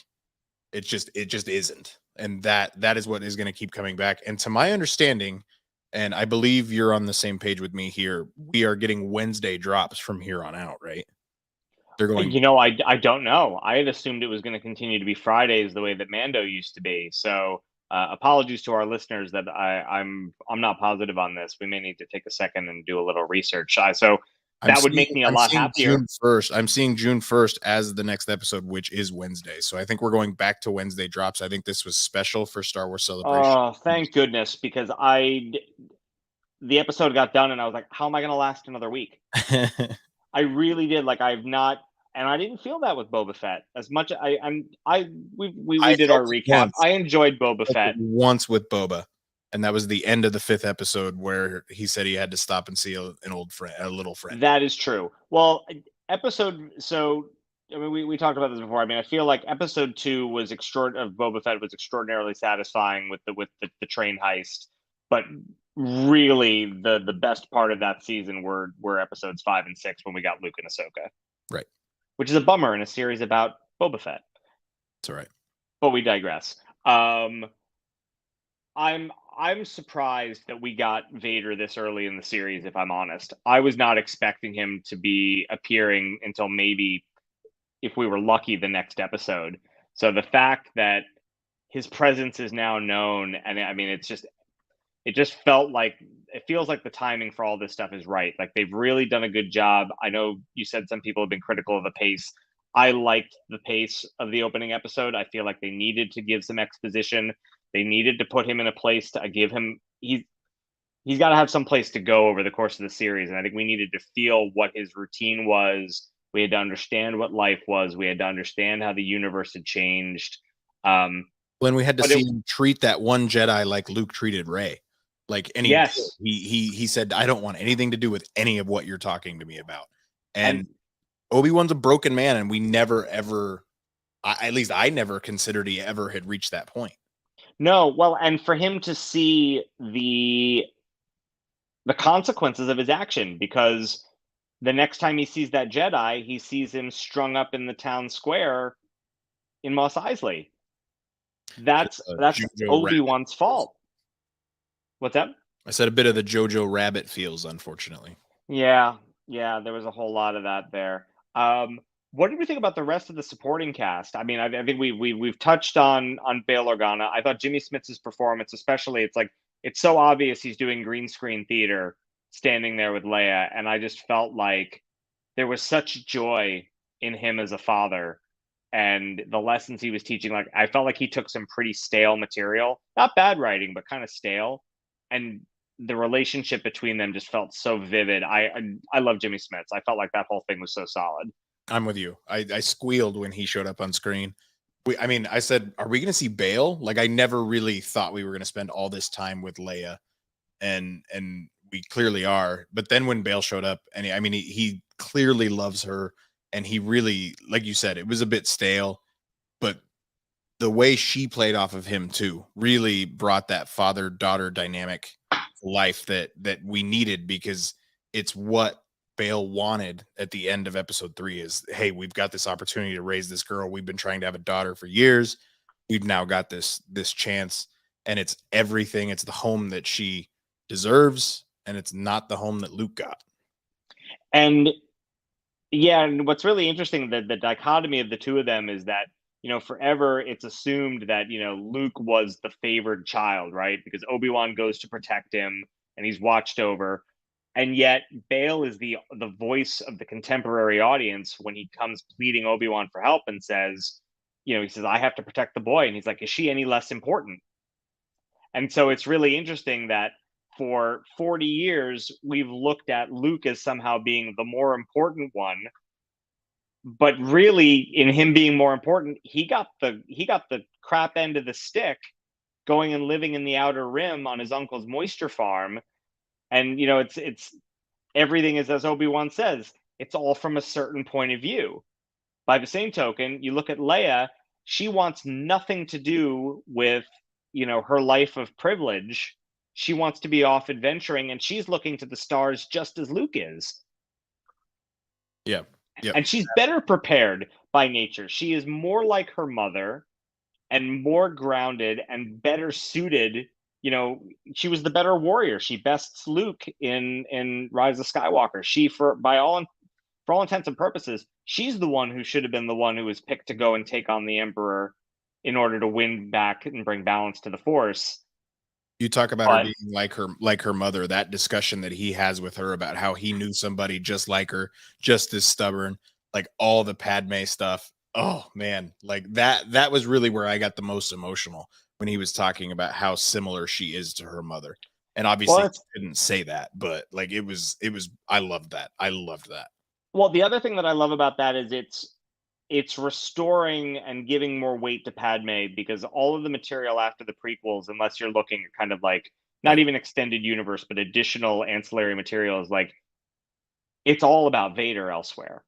it just isn't. And that is what is going to keep coming back. And to my understanding, and I believe you're on the same page with me here, we are getting Wednesday drops from here on out, right? They're going. I don't know. I had assumed it was going to continue to be Fridays the way that Mando used to be. So apologies to our listeners that I'm not positive on this. We may need to take a second and do a little research. So I'm that would seeing make me a I'm lot seeing happier. June 1st. I'm seeing June 1st as the next episode, which is Wednesday. So I think we're going back to Wednesday drops. I think this was special for Star Wars Celebration. Oh, thank goodness, because the episode got done and I was like, how am I going to last another week? I really did. Like I've not, and I didn't feel that with Boba Fett as much. We I did our felt it recap. once. I enjoyed Boba Felt it Fett. once with Boba, and that was the end of the 5th episode where he said he had to stop and see an old friend, a little friend. That is true. Well, episode so I mean we talked about this before. I mean, I feel like episode 2 was of Boba Fett was extraordinarily satisfying with the train heist, but really the best part of that season were episodes 5 and 6 when we got Luke and Ahsoka. Right. Which is a bummer in a series about Boba Fett. It's all right. But we digress. I'm surprised that we got Vader this early in the series, if I'm honest. I was not expecting him to be appearing until maybe, if we were lucky, the next episode. So the fact that his presence is now known, and I mean, it just feels like the timing for all this stuff is right. Like they've really done a good job. I know you said some people have been critical of the pace. I liked the pace of the opening episode. I feel like they needed to give some exposition. They needed to put him in a place to give him he's got to have some place to go over the course of the series, and I think we needed to feel what his routine was. We had to understand what life was. We had to understand how the universe had changed. When we had to see him treat that one Jedi like Luke treated Rey, like yes, he said, "I don't want anything to do with any of what you're talking to me about." And Obi-Wan's a broken man, and we never ever, at least I never considered he ever had reached that point. No, well, and for him to see the consequences of his action, because the next time he sees that Jedi, he sees him strung up in the town square in Mos Eisley. That's Obi-Wan's fault. What's that? I said a bit of the Jojo Rabbit feels, unfortunately. Yeah, there was a whole lot of that there. What did we think about the rest of the supporting cast? I mean, I think we've touched on Bail Organa. I thought Jimmy Smits's performance, especially, it's so obvious he's doing green screen theater, standing there with Leia, and I just felt like there was such joy in him as a father, and the lessons he was teaching. Like I felt like he took some pretty stale material, not bad writing, but kind of stale, and the relationship between them just felt so vivid. I love Jimmy Smits. I felt like that whole thing was so solid. I'm with you. I squealed when he showed up on screen. I said, are we going to see Bail? Like, I never really thought we were going to spend all this time with Leia, and we clearly are. But then when Bail showed up, and he clearly loves her, and he really, like you said, it was a bit stale, but the way she played off of him too really brought that father-daughter dynamic to life that we needed, because it's what Bail wanted at the end of episode 3 is, hey, we've got this opportunity to raise this girl. We've been trying to have a daughter for years. We've now got this chance, and it's everything. It's the home that she deserves, and it's not the home that Luke got. And yeah, and what's really interesting, the dichotomy of the two of them is that, forever it's assumed that, Luke was the favored child, right? Because Obi-Wan goes to protect him and he's watched over. And yet Bail is the voice of the contemporary audience when he comes pleading Obi-Wan for help and says, he says, I have to protect the boy. And he's like, is she any less important? And so it's really interesting that for 40 years, we've looked at Luke as somehow being the more important one. But really, in him being more important, he got the crap end of the stick, going and living in the Outer Rim on his uncle's moisture farm. And it's everything is, as Obi-Wan says, it's all from a certain point of view. By the same token, you look at Leia, she wants nothing to do with, her life of privilege. She wants to be off adventuring, and she's looking to the stars just as Luke is. Yeah. Yep. And she's better prepared by nature. She is more like her mother and more grounded and better suited. She was the better warrior. She bests Luke in Rise of Skywalker. She, for all intents and purposes, she's the one who should have been the one who was picked to go and take on the Emperor in order to win back and bring balance to the Force. You talk about her But being like her mother, that discussion that he has with her about how he knew somebody just like her, just as stubborn, like all the Padme stuff. Oh man, like that was really where I got the most emotional when he was talking about how similar she is to her mother. And obviously well, he didn't say that, but like it was I loved that. I loved that. the other thing that I love about that is it's restoring and giving more weight to Padme, because all of the material after the prequels, unless you're looking at kind of like not Right. even extended universe, but additional ancillary materials, like it's all about Vader elsewhere.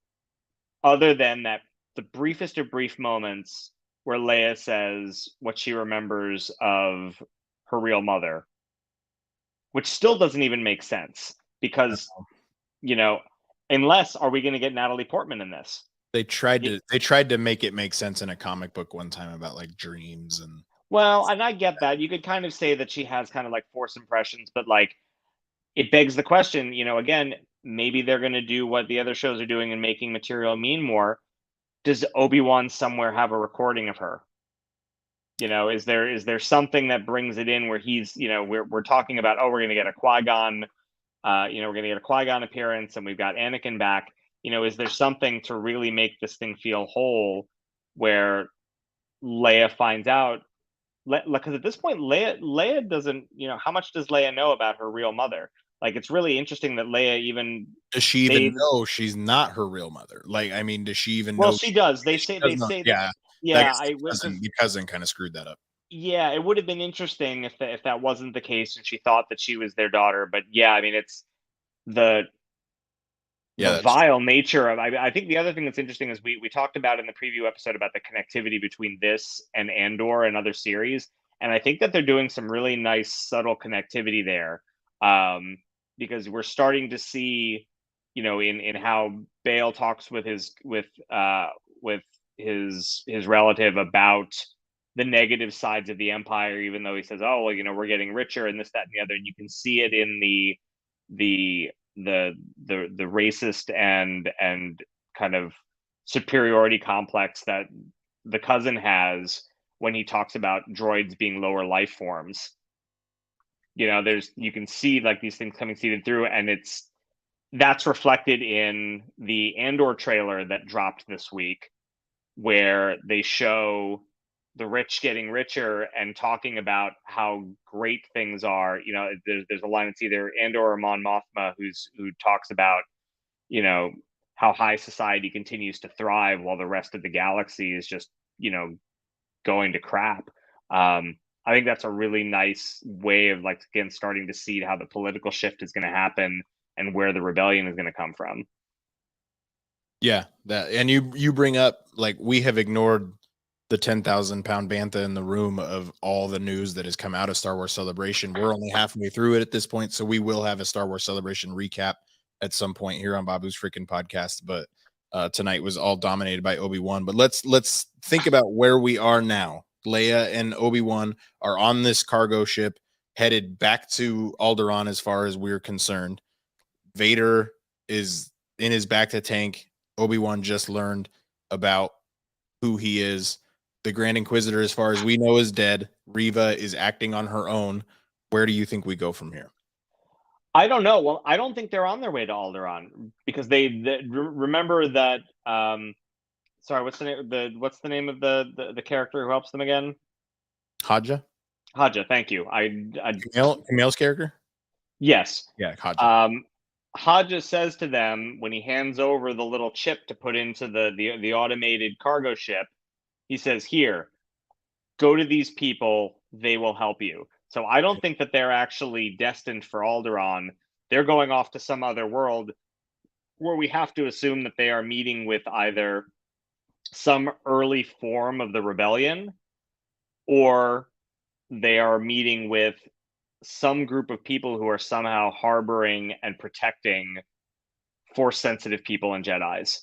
Other than that, the briefest of brief moments where Leia says what she remembers of her real mother, which still doesn't even make sense because, you know, unless are we going to get Natalie Portman in this? They tried to make it make sense in a comic book one time about like dreams and Well, and I get that. You could kind of say that she has kind of like force impressions, but like it begs the question, again, maybe they're going to do what the other shows are doing and making material mean more. Does Obi-Wan somewhere have a recording of her? Is there something that brings it in where he's, we're talking about, oh, we're going to get a Qui-Gon, we're going to get a Qui-Gon appearance, and we've got Anakin back. Is there something to really make this thing feel whole where Leia finds out? Because at this point, Leia doesn't, how much does Leia know about her real mother? Like, it's really interesting that Leia even does she even made. know she's not her real mother? Like, I mean, does she even Well, know she does. maybe she does They not? say that. Yeah. I Yeah, guess I because the cousin kind of screwed that up. yeah, it would have been interesting if that wasn't the case and she thought that she was their daughter. But yeah, I mean, it's the Yeah, the that's true. vile nature of. I think the other thing that's interesting is we talked about in the preview episode about the connectivity between this and Andor and other series, and I think that they're doing some really nice subtle connectivity there, because we're starting to see, in how Bale talks with his relative about the negative sides of the empire, even though he says, oh, well, we're getting richer and this, that, and the other, and you can see it in the the racist and kind of superiority complex that the cousin has when he talks about droids being lower life forms. You can see like these things coming seeded through, and that's reflected in the Andor trailer that dropped this week, where they show the rich getting richer and talking about how great things are. There's a line, it's either Andor or Mon Mothma who talks about, you know, how high society continues to thrive while the rest of the galaxy is just, going to crap. I think that's a really nice way of, like, again, starting to see how the political shift is going to happen and where the rebellion is going to come from. Yeah, that and you bring up like we have ignored the 10,000-pound bantha in the room of all the news that has come out of Star Wars Celebration. We're only halfway through it at this point, so we will have a Star Wars Celebration recap at some point here on Babu's Frikin podcast. But tonight was all dominated by Obi-Wan. But let's think about where we are now. Leia and Obi-Wan are on this cargo ship headed back to Alderaan as far as we're concerned. Vader is in his back to tank. Obi-Wan just learned about who he is. The Grand Inquisitor, as far as we know, is dead. Reva is acting on her own. Where do you think we go from here? I don't know. Well, I don't think they're on their way to Alderaan because remember that. Sorry, what's the name of the character who helps them again? Haja? Haja. Thank you. Camille's character? Yes. Yeah, Haja. Haja says to them when he hands over the little chip to put into the automated cargo ship, he says, "Here, go to these people. They will help you." So I don't think that they're actually destined for Alderaan. They're going off to some other world where we have to assume that they are meeting with either some early form of the rebellion, or they are meeting with some group of people who are somehow harboring and protecting force sensitive people and Jedis.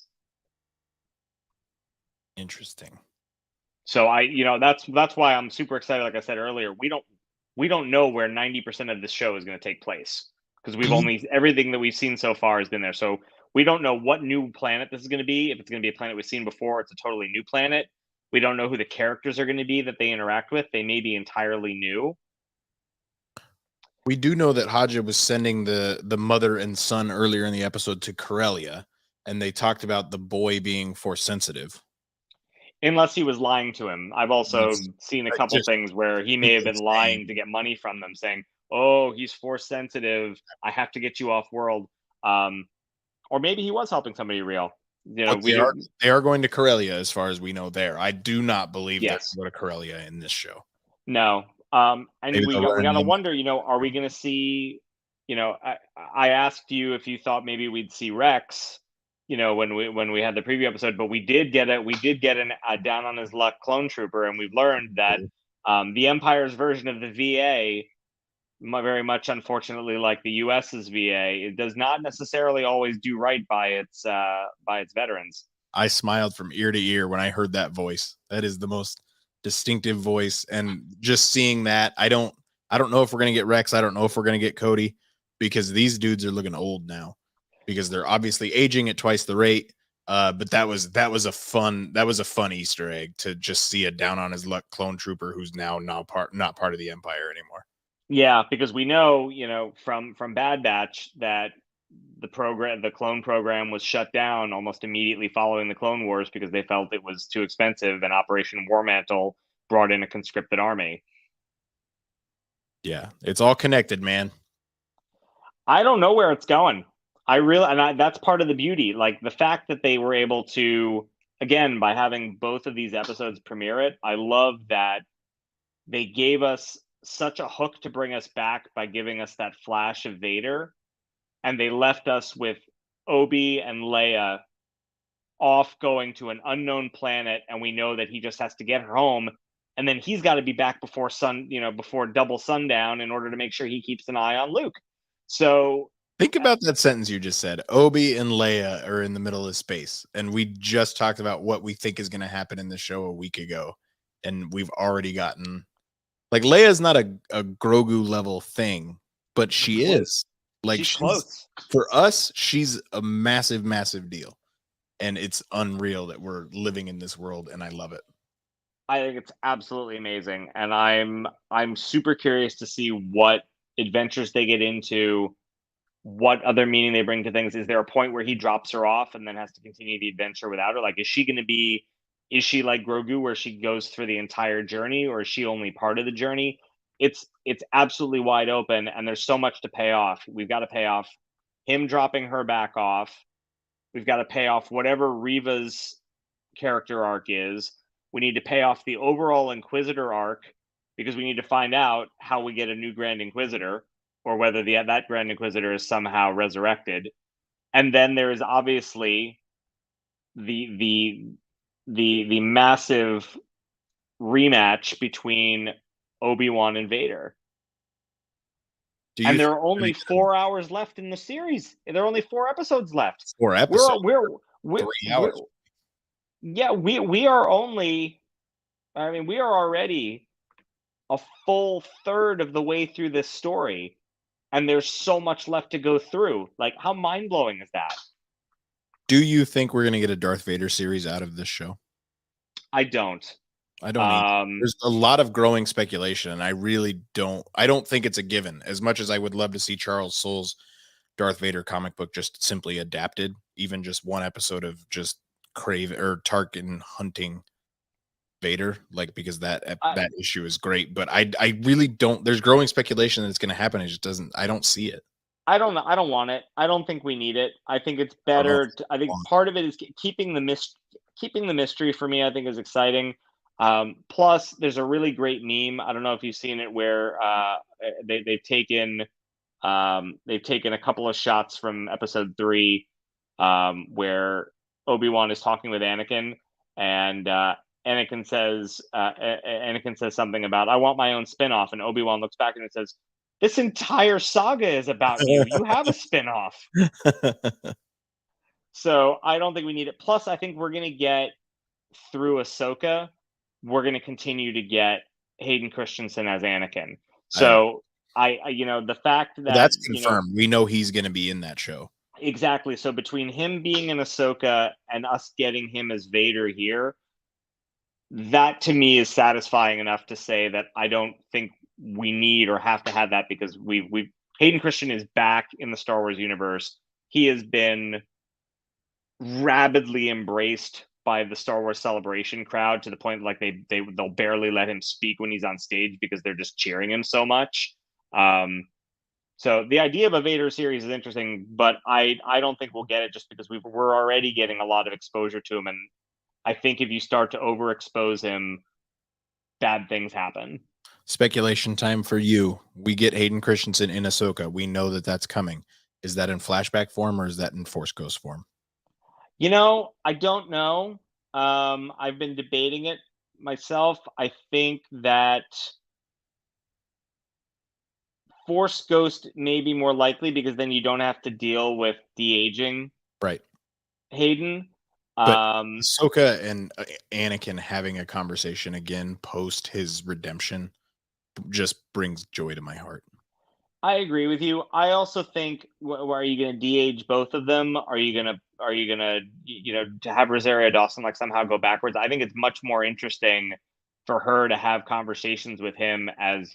Interesting. So that's why I'm super excited. Like I said earlier, we don't know where 90% of this show is going to take place because Can you everything that we've seen so far has been there. So We don't know what new planet this is going to be. If it's going to be a planet we've seen before, it's a totally new planet. We don't know who the characters are going to be that they interact with. They may be entirely new. We do know that Haja was sending the mother and son earlier in the episode to Corellia, and they talked about the boy being force sensitive. Unless he was lying to him. I've also seen a couple Just things where he may have been lying to get money from them, saying, "Oh, he's force sensitive. I have to get you off world." Or maybe he was helping somebody real. You know, they are going to Corellia as far as we know there. I do not believe yes. they're going to Corellia in this show. No. And Maybe we got to wonder, you know, are we going to see, you know, I asked you if you thought maybe we'd see Rex, you know, when we had the preview episode, but we did get a down on his luck clone trooper, and we've learned that the Empire's version of the VA, very much unfortunately like the US's VA, it does not necessarily always do right by its veterans. I smiled from ear to ear when I heard that voice. That is the most distinctive voice, and just seeing that, I don't know if we're going to get Rex. I don't know if we're going to get Cody, because these dudes are looking old now, because they're obviously aging at twice the rate. But that was a fun Easter egg to just see a down on his luck clone trooper who's now not part of the Empire anymore. Yeah, because we know, you know, from Bad Batch that the clone program was shut down almost immediately following the Clone Wars because they felt it was too expensive, and Operation War Mantle brought in a conscripted army. Yeah, it's all connected, man. I don't know where it's going. That's part of the beauty. Like the fact that they were able to, again, by having both of these episodes premiere it, I love that they gave us such a hook to bring us back by giving us that flash of Vader, and they left us with Obi and Leia off going to an unknown planet, and we know that he just has to get her home, and then he's got to be back before double sundown in order to make sure he keeps an eye on Luke. So think about that sentence you just said. Obi and Leia are in the middle of space, and we just talked about what we think is going to happen in the show a week ago, and we've already gotten, like, Leia's not a Grogu level thing, but she is. Like, she's close. For us, she's a massive, massive deal. And it's unreal that we're living in this world, and I love it. I think it's absolutely amazing. And I'm super curious to see what adventures they get into, what other meaning they bring to things. Is there a point where he drops her off and then has to continue the adventure without her? Like, is she like Grogu, where she goes through the entire journey, or is she only part of the journey? It's absolutely wide open, and there's so much to pay off. We've got to pay off him dropping her back off. We've got to pay off whatever Reva's character arc is. We need to pay off the overall Inquisitor arc, because we need to find out how we get a new Grand Inquisitor, or whether that Grand Inquisitor is somehow resurrected. And then there is obviously the massive rematch between Obi-Wan and Vader. And there are only 4 hours left in the series. There are only 4 episodes left. 4 episodes. We're 3 hours. We are only. I mean, we are already a full third of the way through this story, and there's so much left to go through. Like, how mind-blowing is that? Do you think we're going to get a Darth Vader series out of this show? I don't. There's a lot of growing speculation, and I really don't. I don't think it's a given. As much as I would love to see Charles Soule's Darth Vader comic book just simply adapted, even just one episode of just Tarkin hunting Vader, like, because that issue is great. But I really don't. There's growing speculation that it's going to happen. It just doesn't. I don't see it. I don't know. I don't want it. I don't think we need it. I think it's better. I think part of it is keeping the mystery for me. I think is exciting. Plus, there's a really great meme. I don't know if you've seen it, where they've taken a couple of shots from episode 3, where Obi-Wan is talking with Anakin, and Anakin says something about, "I want my own spinoff," and Obi-Wan looks back and it says, "This entire saga is about you. You have a spinoff." So I don't think we need it. Plus, I think we're going to get, through Ahsoka, we're going to continue to get Hayden Christensen as Anakin. So the fact that that's confirmed. We know he's going to be in that show. exactly. So between him being in Ahsoka and us getting him as Vader here, that to me is satisfying enough to say that I don't think we need or have to have that, because we've Hayden Christian is back in the Star Wars universe. He has been rabidly embraced by the Star Wars Celebration crowd to the point like they'll barely let him speak when he's on stage because they're just cheering him so much. So the idea of a Vader series is interesting, but I don't think we'll get it just because we're already getting a lot of exposure to him, and I think if you start to overexpose him, bad things happen. Speculation time for you. We get Hayden Christensen in Ahsoka. We know that that's coming. Is that in flashback form or is that in Force Ghost form? I don't know. I've been debating it myself. I think that Force Ghost may be more likely because then you don't have to deal with de-aging Right. Hayden. But Ahsoka and Anakin having a conversation again post his redemption just brings joy to my heart. I agree with you. I also think, are you going to de-age both of them? Are you gonna to have Rosario Dawson like somehow go backwards? I think it's much more interesting for her to have conversations with him as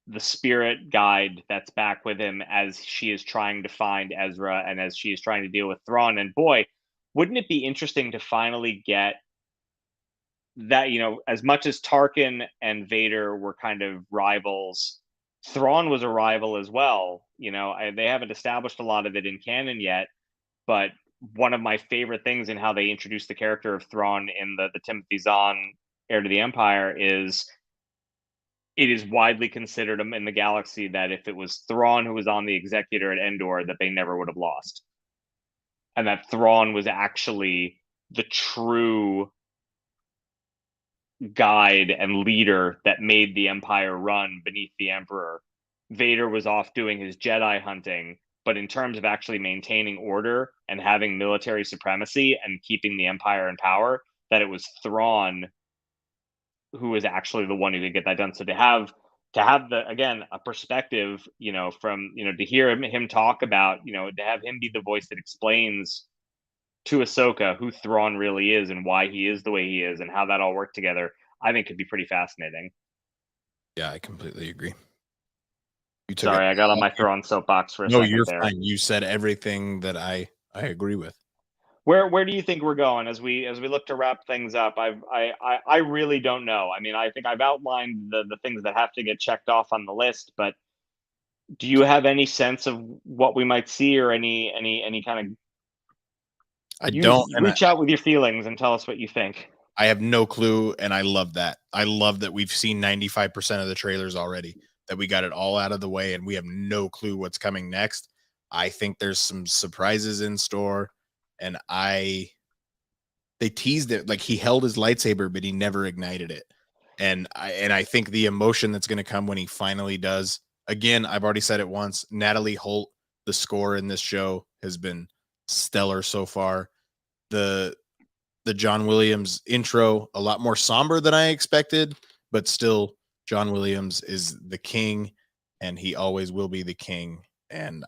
the spirit guide that's back with him as she is trying to find Ezra and as she is trying to deal with Thrawn. And boy, wouldn't it be interesting to finally get that, as much as Tarkin and Vader were kind of rivals, Thrawn was a rival as well. They haven't established a lot of it in canon yet, but one of my favorite things in how they introduced the character of Thrawn in the Timothy Zahn Heir to the Empire is it is widely considered in the galaxy that if it was Thrawn who was on the Executor at Endor, that they never would have lost. And that Thrawn was actually the true guide and leader that made the Empire run beneath the Emperor. Vader was off doing his Jedi hunting, but in terms of actually maintaining order and having military supremacy and keeping the Empire in power, that it was Thrawn who was actually the one who could get that done. So to have a perspective, from to hear him talk about, to have him be the voice that explains to Ahsoka who Thrawn really is and why he is the way he is and how that all worked together, I think could be pretty fascinating. Yeah, I completely agree. Sorry, I got on my Thrawn soapbox for a second. No, you're fine. You said everything that I agree with. Where do you think we're going as we look to wrap things up? I really don't know. I mean, I think I've outlined the things that have to get checked off on the list, but do you have any sense of what we might see or any kind of reach out with your feelings and tell us what you think? I have no clue, and I love that. I love that we've seen 95% of the trailers already, that we got it all out of the way, and we have no clue what's coming next. I think there's some surprises in store, and they teased it like he held his lightsaber, but he never ignited it. And I think the emotion that's going to come when he finally does. Again, I've already said it once. Natalie Holt, the score in this show has been stellar so far. The John Williams intro, a lot more somber than I expected, but still John Williams is the king and he always will be the king. And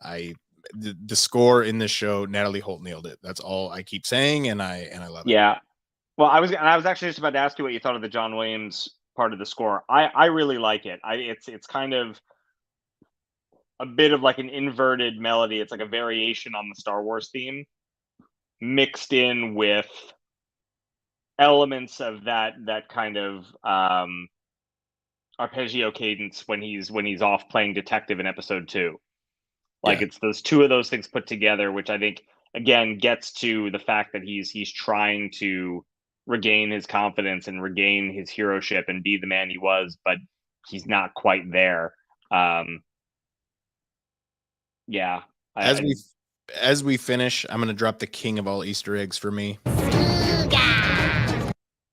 the score in this show, Natalie Holt nailed it. That's all I keep saying. And I love it. Yeah. Well, I was actually just about to ask you what you thought of the John Williams part of the score. I really like it. It's kind of a bit of like an inverted melody. It's like a variation on the Star Wars theme mixed in with elements of that kind of arpeggio cadence when he's off playing detective in episode 2. Like, it's those two of those things put together, which I think again gets to the fact that he's trying to regain his confidence and regain his heroship and be the man he was, but he's not quite there. Yeah. As we finish, I'm going to drop the king of all Easter eggs for me.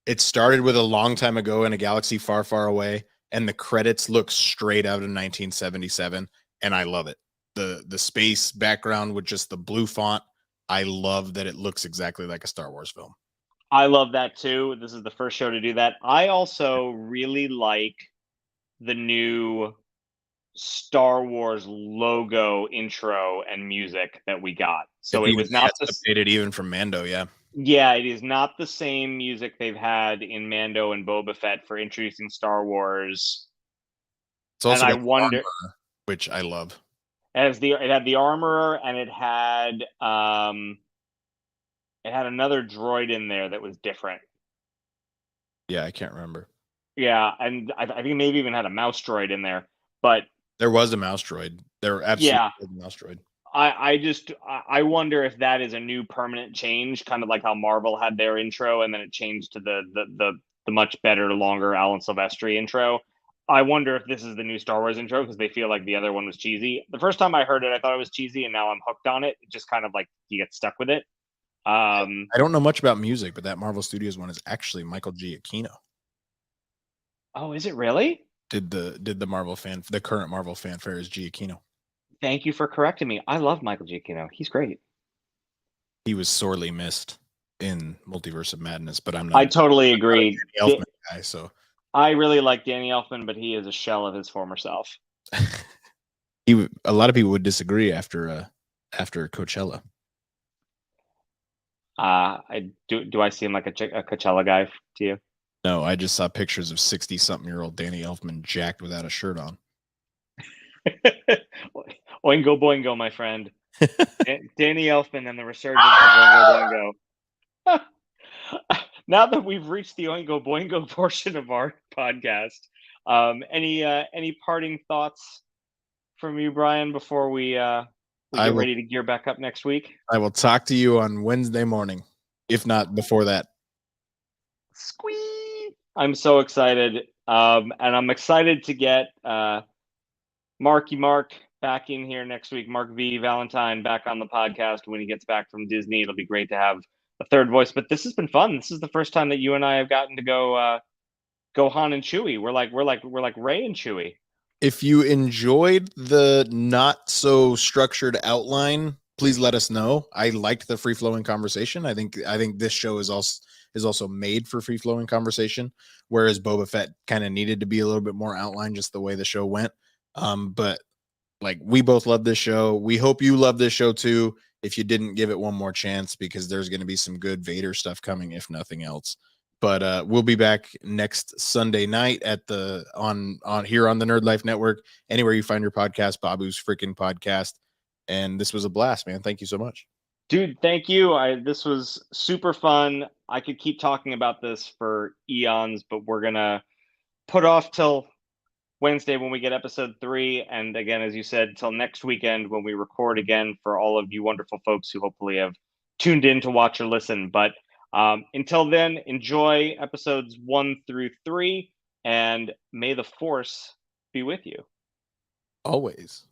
It started with a long time ago in a galaxy far, far away, and the credits look straight out of 1977, and I love it. The space background with just the blue font, I love that it looks exactly like a Star Wars film. I love that too. This is the first show to do that. I also really like the new Star Wars logo intro and music that we got. So it was not it's updated even from Mando. Yeah, yeah, it is not the same music they've had in Mando and Boba Fett for introducing Star Wars. it's And also I got wonder, Armor, which I love. it had the armorer and it had another droid in there that was different. Yeah, I can't remember. Yeah, and I think maybe even had a mouse droid in there. But There was a mouse droid. There absolutely yeah, was a mouse droid. I wonder if that is a new permanent change, kind of like how Marvel had their intro and then it changed to the much better, longer Alan Silvestri intro. I wonder if this is the new Star Wars intro because they feel like the other one was cheesy. The first time I heard it, I thought it was cheesy, and now I'm hooked on it. It just kind of like you get stuck with it. I don't know much about music, but that Marvel Studios one is actually Michael Giacchino. Oh, is it really? Did the current Marvel fanfare is Giacchino. Thank you for correcting me. I love Michael Giacchino. He's great. He was sorely missed in Multiverse of Madness, but I totally agree. a Danny Elfman guy, so I really like Danny Elfman, but he is a shell of his former self. a lot of people would disagree after Coachella. I do. I seem like a Coachella guy to you? No, I just saw pictures of 60-something-year-old Danny Elfman jacked without a shirt on. Oingo boingo, my friend. Danny Elfman and the resurgence of Oingo Boingo. Now that we've reached the Oingo Boingo portion of our podcast, any parting thoughts from you, Brian, before we get ready to gear back up next week? I will talk to you on Wednesday morning, if not before that. Squee! I'm so excited, and I'm excited to get Marky Mark back in here next week. Mark V. Valentine back on the podcast when he gets back from Disney. It'll be great to have a third voice. But this has been fun. This is the first time that you and I have gotten to go Han and Chewie. We're like Ray and Chewie. If you enjoyed the not so structured outline, please let us know. I liked the free flowing conversation. I think this show is also made for free flowing conversation, whereas Boba Fett kind of needed to be a little bit more outlined just the way the show went. But like, we both love this show. We hope you love this show too. If you didn't, give it one more chance, because there's going to be some good Vader stuff coming, if nothing else. But we'll be back next Sunday night at on here on the Nerd Life Network, anywhere you find your podcast, Babu's Frikin podcast. And this was a blast, man. Thank you so much. Dude, thank you. This was super fun. I could keep talking about this for eons, but we're gonna put off till Wednesday when we get episode 3, and again, as you said, till next weekend when we record again for all of you wonderful folks who hopefully have tuned in to watch or listen. But until then, enjoy episodes 1 through 3, and may the Force be with you Always.